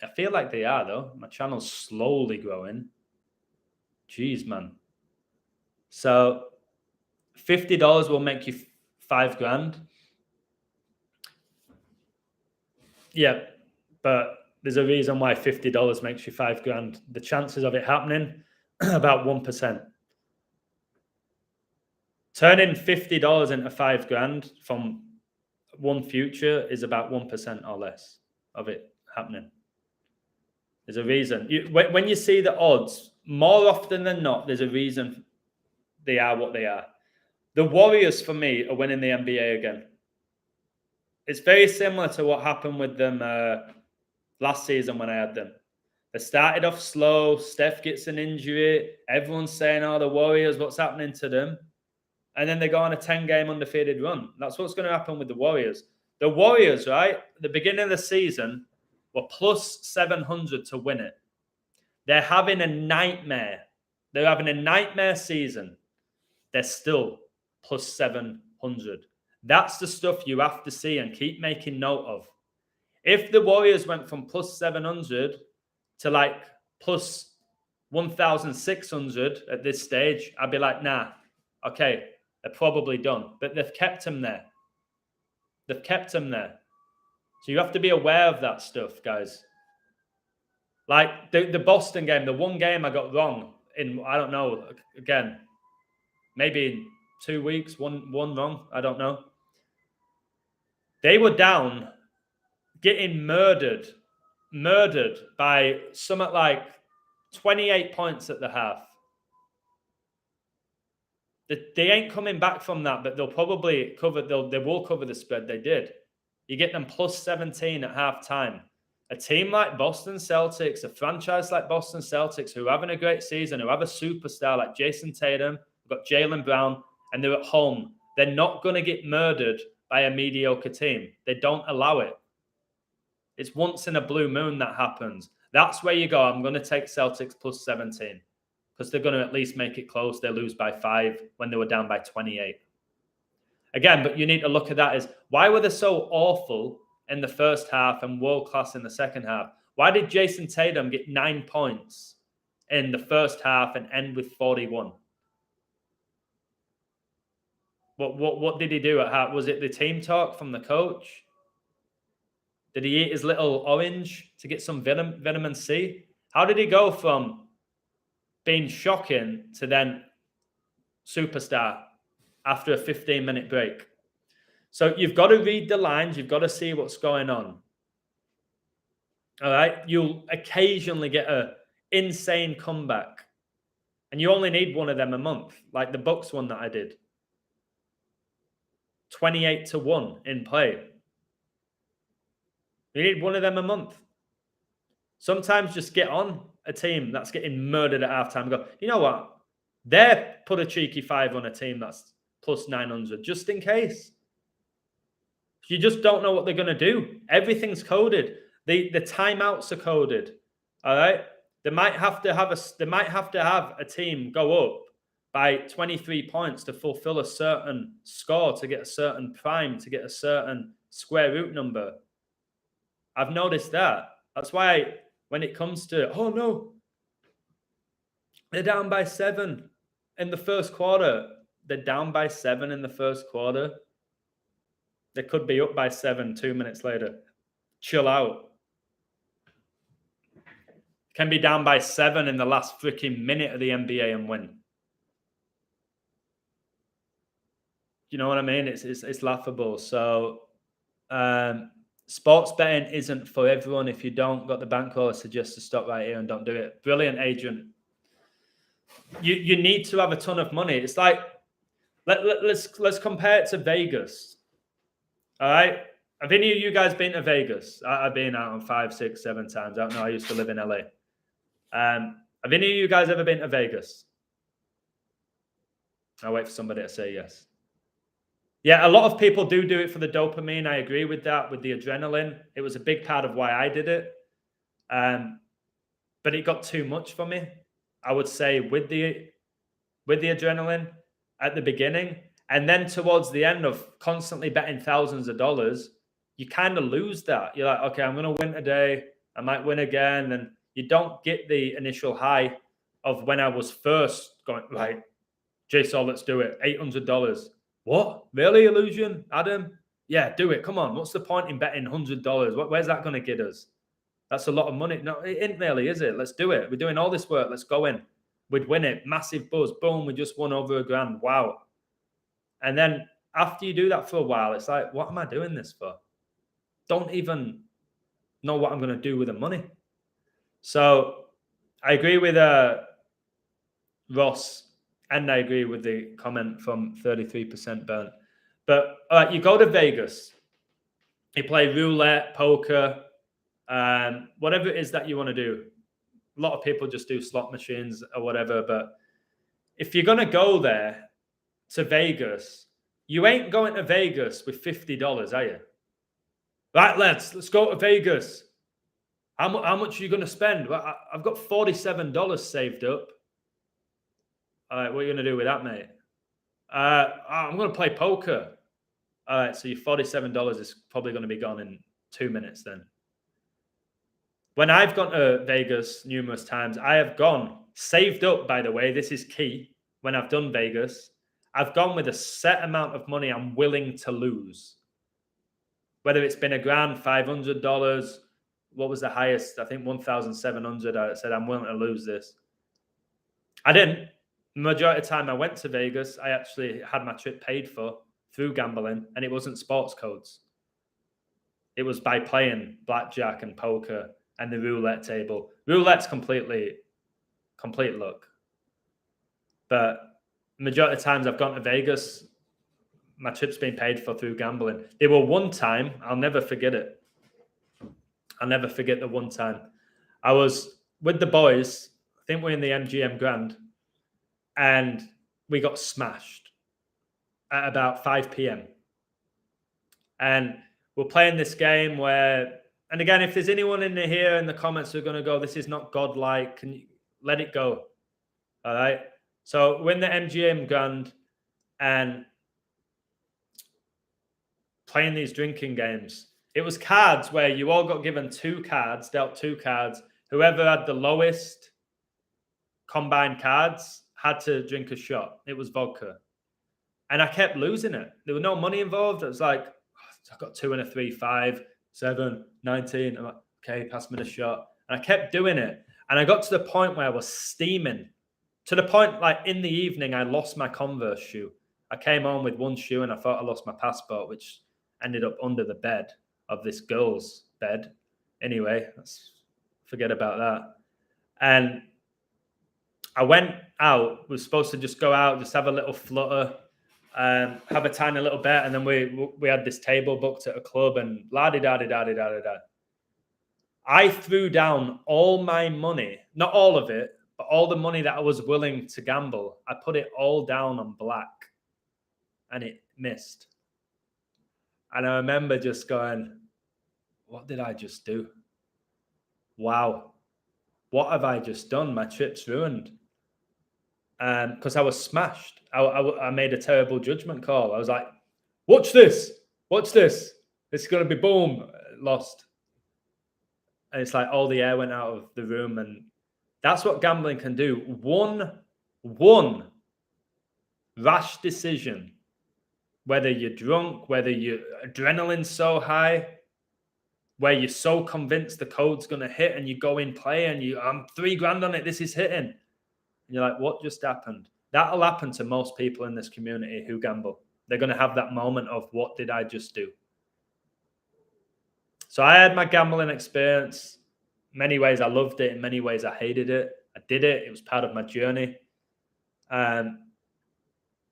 I feel like they are, though. My channel's slowly growing. Jeez, man. So $50 will make you $5,000. Yeah, but there's a reason why $50 makes you $5,000. The chances of it happening, about 1%. Turning $50 into $5,000 from one future is about 1% or less of it happening. There's a reason. When you see the odds, more often than not, there's a reason they are what they are. The Warriors, for me, are winning the NBA again. It's very similar to what happened with them last season when I had them. They started off slow. Steph gets an injury. Everyone's saying, oh, the Warriors, what's happening to them? And then they go on a 10-game undefeated run. That's what's going to happen with the Warriors. The Warriors, right, at the beginning of the season, were plus 700 to win it. They're having a nightmare. They're having a nightmare season. They're still plus 700. That's the stuff you have to see and keep making note of. If the Warriors went from plus 700 to plus 1,600 at this stage, I'd be like, nah, okay, they're probably done. But they've kept them there. They've kept them there. So you have to be aware of that stuff, guys. Like the Boston game, the one game I got wrong in, I don't know, again, maybe in 2 weeks, one wrong, I don't know. They were down, getting murdered by something like 28 points at the half. They ain't coming back from that, but they'll probably cover. They will cover the spread. They did. You get them plus 17 at halftime. A team like Boston Celtics, a franchise like Boston Celtics, who are having a great season, who have a superstar like Jason Tatum, we've got Jaylen Brown, and they're at home. They're not going to get murdered by a mediocre team. They don't allow it. It's once in a blue moon that happens. That's where you go, I'm going to take Celtics plus 17 because they're going to at least make it close. They lose by 5 when they were down by 28. Again, but you need to look at that as, why were they so awful in the first half and world-class in the second half? Why did Jason Tatum get 9 points in the first half and end with 41? What did he do at half? Was it the team talk from the coach? Did he eat his little orange to get some vitamin C? How did he go from being shocking to then superstar after a 15-minute break? So you've got to read the lines. You've got to see what's going on. All right? You'll occasionally get an insane comeback. And you only need one of them a month, like the Bucks one that I did. 28-1 in play. You need one of them a month. Sometimes just get on a team that's getting murdered at halftime and go, you know what? They're put a cheeky 5 on a team that's plus 900, just in case. You just don't know what they're going to do. Everything's coded. The timeouts are coded. All right. They might have to have a team go up by 23 points to fulfill a certain score, to get a certain prime, to get a certain square root number. I've noticed that. That's why when it comes to, oh no, they're down by 7 in the first quarter. They're down by 7 in the first quarter. They could be up by 7 2 minutes later. Chill out. Can be down by 7 in the last freaking minute of the NBA and win. You know what I mean? It's laughable. So sports betting isn't for everyone. If you don't got the bankroll, I suggest to stop right here and don't do it. Brilliant agent. You need to have a ton of money. It's like let's compare it to Vegas. All right. Have any of you guys been to Vegas? I've been out on 5, 6, 7 times. I don't know. I used to live in LA. Have any of you guys ever been to Vegas? I'll wait for somebody to say yes. Yeah, a lot of people do it for the dopamine. I agree with that, with the adrenaline. It was a big part of why I did it. But it got too much for me, I would say, with the adrenaline at the beginning. And then towards the end of constantly betting thousands of dollars, you kind of lose that. You're like, okay, I'm going to win today. I might win again. And you don't get the initial high of when I was first going, right, JSOL, let's do it. $800. What? Really, Illusion? Adam? Yeah, do it. Come on. What's the point in betting $100? Where's that going to get us? That's a lot of money. No, it isn't really, is it? Let's do it. We're doing all this work. Let's go in. We'd win it. Massive buzz. Boom. We just won over $1,000. Wow. And then after you do that for a while, it's like, what am I doing this for? Don't even know what I'm going to do with the money. So I agree with Ross, and I agree with the comment from 33% burn. But you go to Vegas, you play roulette, poker, whatever it is that you want to do. A lot of people just do slot machines or whatever. But if you're going to go there to Vegas, you ain't going to Vegas with $50, are you? Right, let's go to Vegas. How much are you going to spend? Well, I've got $47 saved up. All right, what are you going to do with that, mate? I'm going to play poker. All right, so your $47 is probably going to be gone in 2 minutes then. When I've gone to Vegas numerous times, I have gone, saved up, by the way, this is key. When I've done Vegas, I've gone with a set amount of money I'm willing to lose. Whether it's been $1,000, $500, what was the highest? I think 1,700. I said, I'm willing to lose this. I didn't. The majority of the time I went to Vegas, I actually had my trip paid for through gambling, and it wasn't sports codes. It was by playing blackjack and poker and the roulette table. Roulette's complete luck. But the majority of the times I've gone to Vegas, my trip's been paid for through gambling. There were one time, I'll never forget it. I'll never forget the one time. I was with the boys, I think we're in the MGM Grand, and we got smashed at about 5 p.m. And we're playing this game where, and again, if there's anyone in here in the comments who are going to go, this is not godlike, can you let it go? All right. So we're in the MGM Grand and playing these drinking games. It was cards where you all got given 2 cards, dealt 2 cards. Whoever had the lowest combined cards had to drink a shot. It was vodka. And I kept losing it. There was no money involved. It was like, I got 2 and a 3, 5, 7, 19. I'm like, okay, pass me the shot. And I kept doing it. And I got to the point where I was steaming. To the point, like in the evening, I lost my Converse shoe. I came home with 1 shoe and I thought I lost my passport, which ended up under the bed of this girl's bed. Anyway, let's forget about that. And I went out. We were supposed to just go out, just have a little flutter, have a tiny little bet, and then we had this table booked at a club and la-di-da-di-da-di-da-di-da. I threw down all my money, not all of it, but all the money that I was willing to gamble. I put it all down on black, and it missed. And I remember just going, what did I just do? Wow. What have I just done? My trip's ruined. Because I was smashed. I made a terrible judgment call. I was like, watch this. Watch this. It's going to be boom. Lost. And it's like all the air went out of the room. And that's what gambling can do. One rash decision, whether you're drunk, whether your adrenaline's so high, where you're so convinced the code's going to hit and you go in play and I'm $3,000 on it, this is hitting. And you're like, what just happened? That'll happen to most people in this community who gamble. They're going to have that moment of, what did I just do? So I had my gambling experience. In many ways, I loved it. In many ways, I hated it. I did it. It was part of my journey. But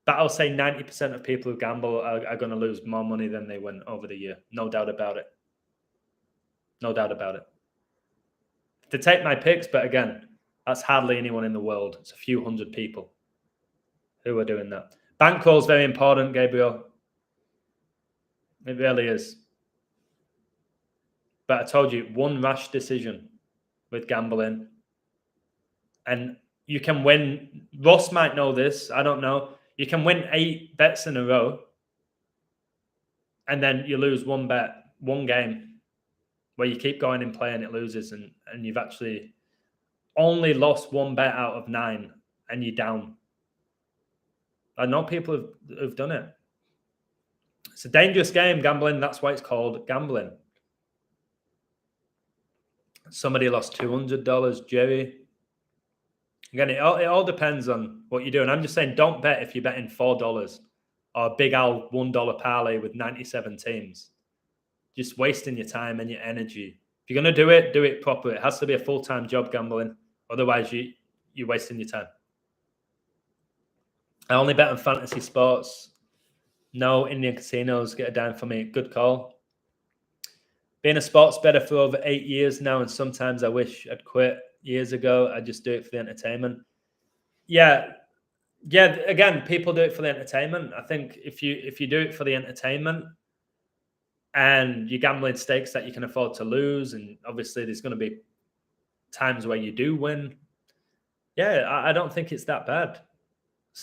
I'll say 90% of people who gamble are going to lose more money than they win over the year. No doubt about it. No doubt about it. To take my picks, but again, that's hardly anyone in the world. It's a few hundred people who are doing that. Bankroll is very important, Gabriel. It really is. But I told you, one rash decision with gambling, and you can win. Ross might know this. I don't know. You can win 8 bets in a row, and then you lose one game, where you keep going and playing, it loses, and you've actually only lost 1 bet out of 9, and you're down. I know people who've done it. It's a dangerous game, gambling. That's why it's called gambling. Somebody lost $200, Jerry. Again, it all depends on what you're doing. I'm just saying, don't bet if you're betting $4 or a Big Al $1 parlay with 97 teams. Just wasting your time and your energy. If you're going to do it properly. It has to be a full-time job, gambling. Otherwise, you're wasting your time. I only bet on fantasy sports. No Indian casinos, get a dime for me. Good call. Being a sports bettor for over 8 years now, and sometimes I wish I'd quit years ago. I just do it for the entertainment. Yeah. Again, people do it for the entertainment. I think if you do it for the entertainment, and you're gambling stakes that you can afford to lose, and obviously there's going to be times where you do win. Yeah, I don't think it's that bad.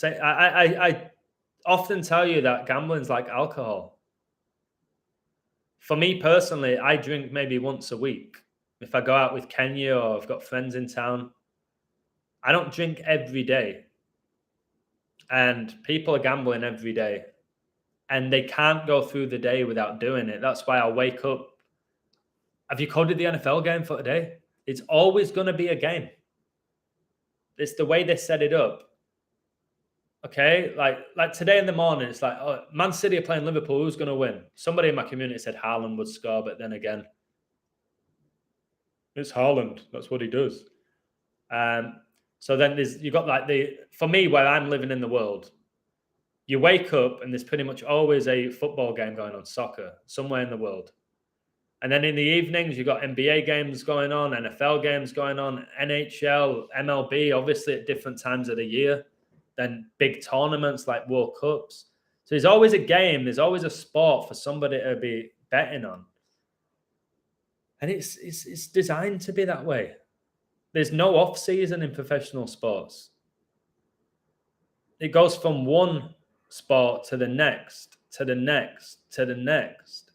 I often tell you that gambling's like alcohol. For me personally, I drink maybe once a week. If I go out with Kenya or I've got friends in town, I don't drink every day. And people are gambling every day. And they can't go through the day without doing it. That's why I'll wake up. Have you coded the NFL game for today? It's always going to be a game. It's the way they set it up. Okay? Like today in the morning, it's like, oh, Man City are playing Liverpool. Who's going to win? Somebody in my community said Haaland would score, but then again, it's Haaland. That's what he does. So then you got for me, where I'm living in the world, you wake up and there's pretty much always a football game going on, soccer, somewhere in the world. And then in the evenings, you've got NBA games going on, NFL games going on, NHL, MLB, obviously at different times of the year. Then big tournaments like World Cups. So there's always a game, there's always a sport for somebody to be betting on. And it's designed to be that way. There's no off-season in professional sports. It goes from one sport to the next, to the next, to the next.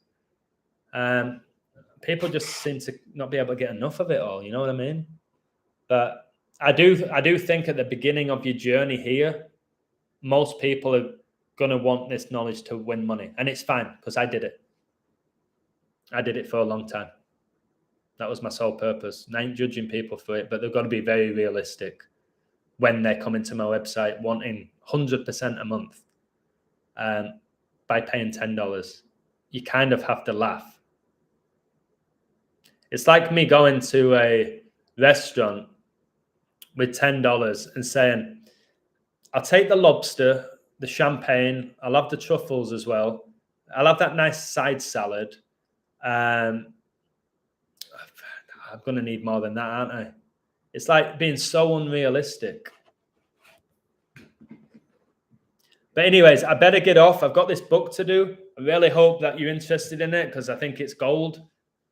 People just seem to not be able to get enough of it all. You know what I mean? But I do think at the beginning of your journey here, most people are going to want this knowledge to win money. And it's fine, because I did it. I did it for a long time. That was my sole purpose. And I ain't judging people for it, but they've got to be very realistic when they're coming to my website wanting 100% a month by paying $10. You kind of have to laugh. It's like me going to a restaurant with $10 and saying, I'll take the lobster, the champagne, I'll have the truffles as well. I'll have that nice side salad. I'm going to need more than that, aren't I? It's like being so unrealistic. But anyways, I better get off. I've got this book to do. I really hope that you're interested in it because I think it's gold.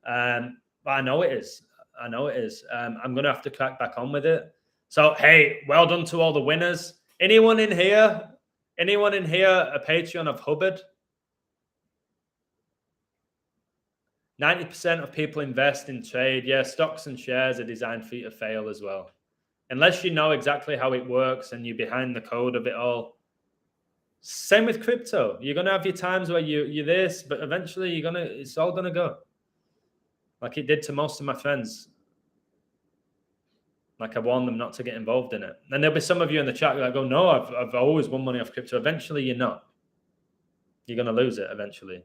But I know it is. I know it is. I'm going to have to crack back on with it. So, hey, well done to all the winners. Anyone in here a Patreon of Hubbard? 90% of people invest in trade. Yeah, stocks and shares are designed for you to fail as well. Unless you know exactly how it works and you're behind the code of it all. Same with crypto. You're gonna have your times where you're this, but eventually it's all gonna go. Like it did to most of my friends. Like I warned them not to get involved in it. And there'll be some of you in the chat that go, no, I've always won money off crypto. Eventually you're not. You're gonna lose it eventually.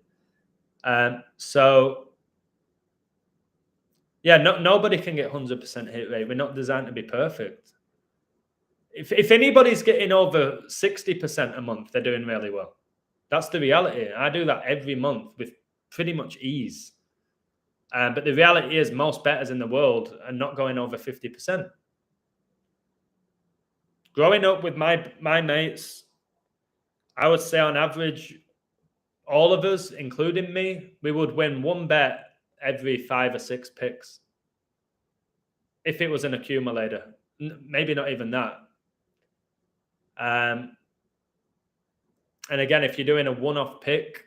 So yeah, nobody can get 100% hit rate. We're not designed to be perfect. If anybody's getting over 60% a month, they're doing really well. That's the reality. I do that every month with pretty much ease. But the reality is most bettors in the world are not going over 50%. Growing up with my mates, I would say on average, all of us, including me, we would win one bet every 5 or 6 picks. If it was an accumulator, maybe not even that. And again, if you're doing a one-off pick,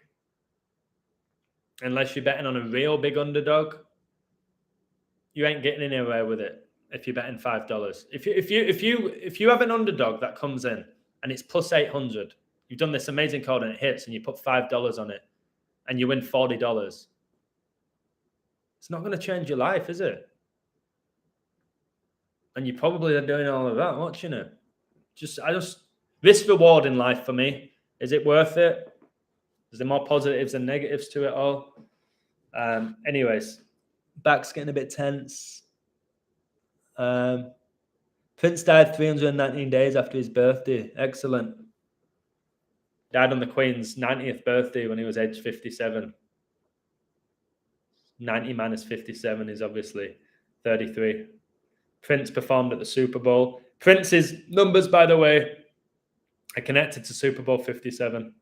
unless you're betting on a real big underdog, you ain't getting anywhere with it. If you're betting $5, if you have an underdog that comes in and it's plus 800, you've done this amazing code and it hits, and you put $5 on it, and you win $40. It's not going to change your life, is it? And you probably are doing all of that watching it. I just risk reward in life for me. Is it worth it? Is there more positives than negatives to it all? Anyways, back's getting a bit tense. Prince died 319 days after his birthday. Excellent. Died on the Queen's 90th birthday when he was age 57. 90 minus 57 is obviously 33. Prince performed at the Super Bowl. Prince's numbers, by the way, are connected to Super Bowl 57.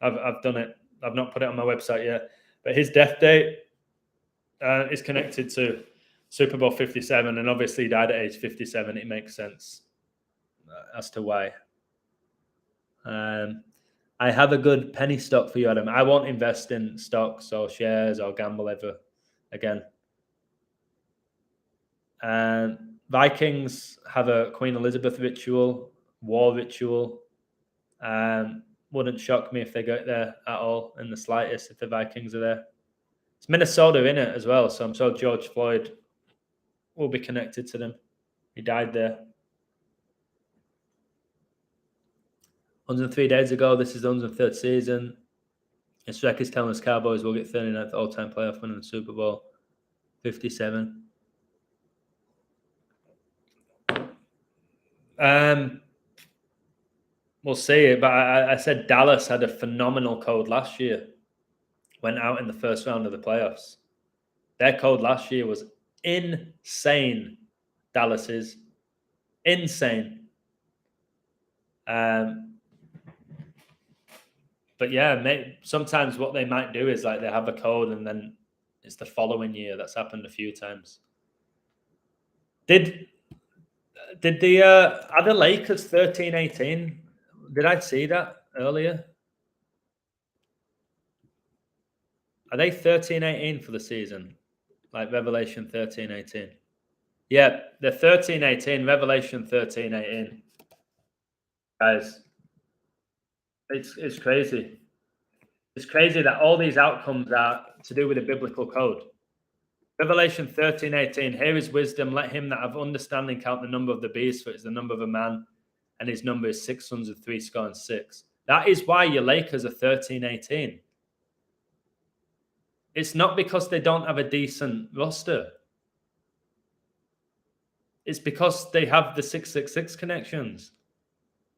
I've done it. I've not put it on my website yet. But his death date is connected to Super Bowl 57, and obviously he died at age 57. It makes sense as to why. I have a good penny stock for you, Adam. I won't invest in stocks or shares or gamble ever again. Vikings have a Queen Elizabeth ritual, war ritual. Wouldn't shock me if they go there at all in the slightest if the Vikings are there. It's Minnesota in it as well, so I'm sure George Floyd will be connected to them. He died there. 103 days ago, this is the 103rd season. And Shrek is telling us Cowboys will get 39th all-time playoff win in the Super Bowl. 57. We'll see. But I said Dallas had a phenomenal code last year. Went out in the first round of the playoffs. Their code last year was insane. Dallas is insane. But yeah, sometimes what they might do is like they have a code and then it's the following year. That's happened a few times. Did the are the Lakers 13-18? Did I see that earlier? Are they 13-18 for the season? Like Revelation 13-18? Yeah, they're 13-18, Revelation 13-18. Guys, it's crazy. It's crazy that all these outcomes are to do with a biblical code. Revelation 13:18. Here is wisdom. Let him that have understanding count the number of the beast, for it is the number of a man, and his number is 603.6. That is why your Lakers are 13-18. It's not because they don't have a decent roster. It's because they have the 666 connections.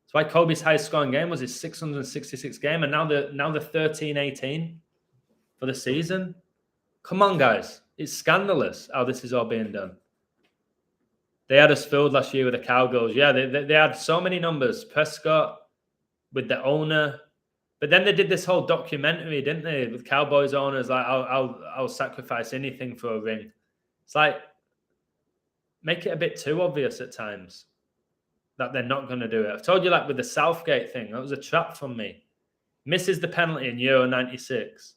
That's why Kobe's highest scoring game was his 666 game, and now they're 13-18 for the season. Come on, guys. It's scandalous how this is all being done. They had us filled last year with the Cowgirls. Yeah, they had so many numbers. Prescott with the owner, But then they did this whole documentary, didn't they, with Cowboys owners like, I'll sacrifice anything for a ring. It's like, make it a bit too obvious at times that they're not going to do it. I've told you, like with the Southgate thing, that was a trap from me. Misses the penalty in Euro 96.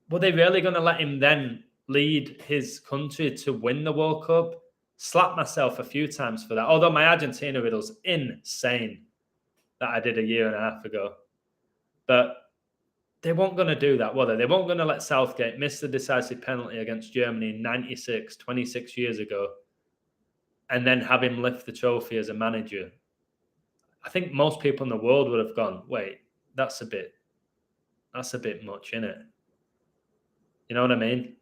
Were they really going to let him then lead his country to win the World Cup? Slapped myself a few times for that. Although my Argentina riddle's insane that I did a year and a half ago. But they weren't going to do that, were they? They weren't going to let Southgate miss the decisive penalty against Germany in 96, 26 years ago, and then have him lift the trophy as a manager. I think most people in the world would have gone, wait, that's a bit much, isn't it? You know what I mean?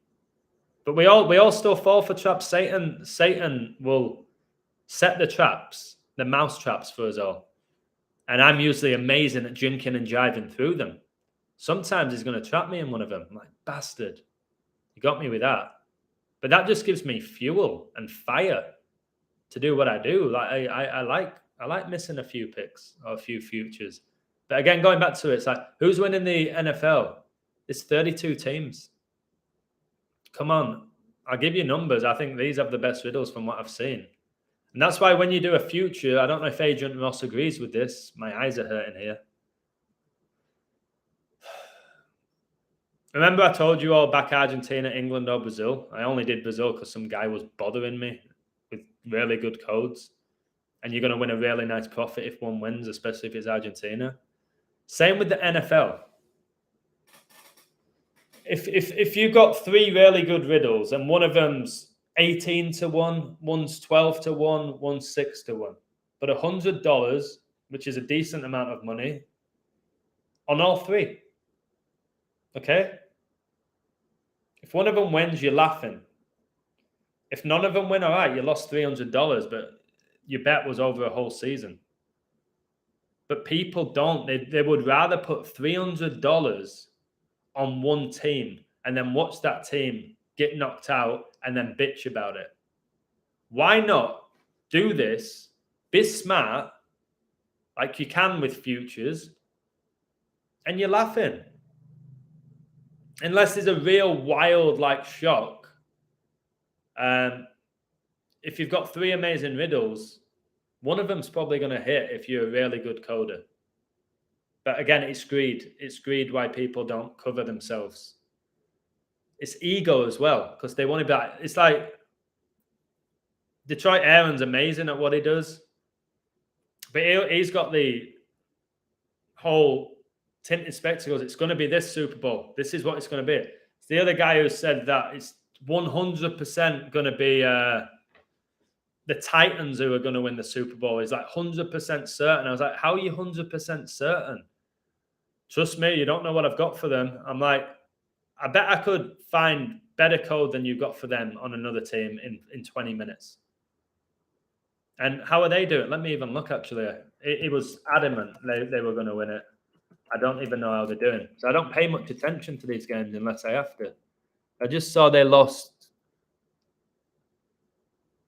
But we all still fall for traps. Satan will set the traps, the mouse traps for us all. And I'm usually amazing at drinking and driving through them. Sometimes he's going to trap me in one of them. I'm like, bastard, you got me with that. But that just gives me fuel and fire to do what I do. Like I like missing a few picks or a few futures. But again, going back to it, it's like, who's winning the NFL? It's 32 teams. Come on, I'll give you numbers. I think these have the best riddles from what I've seen. And that's why when you do a future, I don't know if Adrian Ross agrees with this. My eyes are hurting here. Remember I told you all back Argentina, England, or Brazil? I only did Brazil because some guy was bothering me with really good codes. And you're going to win a really nice profit if one wins, especially if it's Argentina. Same with the NFL. If you've got three really good riddles and one of them's 18-1, one's 12-1, one's 6-1, but $100, which is a decent amount of money, on all three. Okay? If one of them wins, you're laughing. If none of them win, all right, you lost $300, but your bet was over a whole season. But people don't. They would rather put $300 on one team and then watch that team get knocked out and then bitch about it. Why not do this, be smart, like you can with futures, and you're laughing? Unless there's a real wild like shock. If you've got three amazing riddles, one of them's probably going to hit if you're a really good coder. But again, it's greed. It's greed why people don't cover themselves. It's ego as well, because they want to be like, it's like Detroit Aaron's amazing at what he does. But he's got the whole tinted spectacles. It's going to be this Super Bowl. This is what it's going to be. It's the other guy who said that it's 100% going to be the Titans who are going to win the Super Bowl. He's like 100% certain. I was like, how are you 100% certain? Trust me, you don't know what I've got for them. I'm like, I bet I could find better code than you've got for them on another team in 20 minutes. And how are they doing? Let me even look, actually. It was adamant they were going to win it. I don't even know how they're doing. So I don't pay much attention to these games unless I have to. I just saw they lost.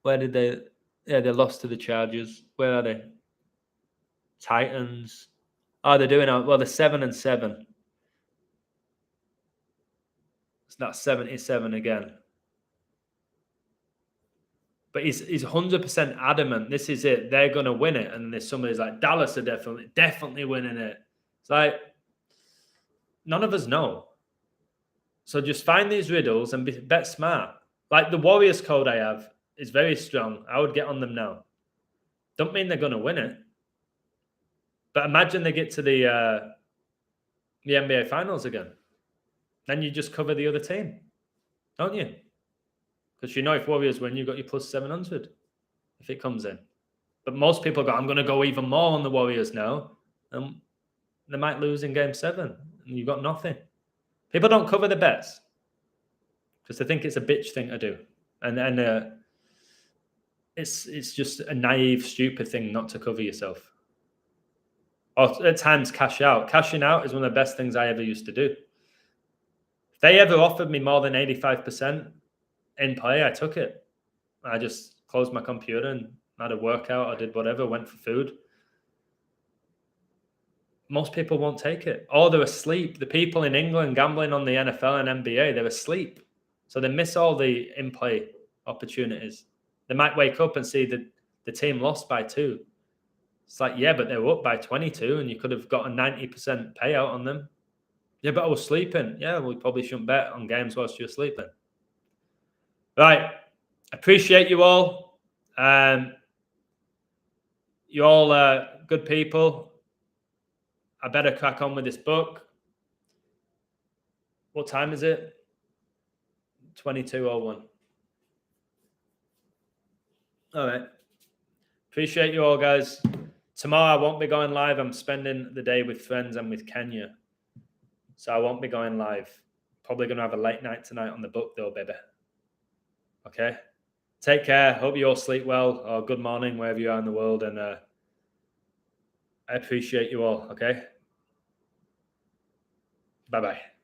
Where did they? Yeah, they lost to the Chargers. Where are they? Titans. Oh, they're doing well. They're 7-7. It's not 77 again. But he's 100% adamant. This is it. They're going to win it. And there's somebody's like, Dallas are definitely winning it. It's like, none of us know. So just find these riddles and bet smart. Like the Warriors code I have is very strong. I would get on them now. Don't mean they're going to win it. But imagine they get to the NBA Finals again. Then you just cover the other team, don't you? Because you know if Warriors win, you've got your plus 700 if it comes in. But most people go, I'm going to go even more on the Warriors now. And they might lose in Game 7. And you've got nothing. People don't cover the bets because they think it's a bitch thing to do. And it's just a naive, stupid thing not to cover yourself. Or at times cash out. Cashing out is one of the best things I ever used to do. If they ever offered me more than 85% in play, I took it. I just closed my computer and had a workout. I did whatever, went for food. most people won't take it. Or they're asleep. The people in England gambling on the NFL and NBA, they're asleep. So they miss all the in-play opportunities. They might wake up and see that the team lost by 2. It's like, yeah, but they were up by 22 and you could have got a 90% payout on them. Yeah, but I was sleeping. Yeah, we probably shouldn't bet on games whilst you're sleeping. Right. Appreciate you all. You're all good people. I better crack on with this book. What time is it? 22:01. All right. Appreciate you all, guys. Tomorrow I won't be going live. I'm spending the day with friends and with Kenya. So I won't be going live. Probably going to have a late night tonight on the book, though, baby. Okay? Take care. Hope you all sleep well, or good morning, wherever you are in the world. And I appreciate you all, okay? Bye-bye.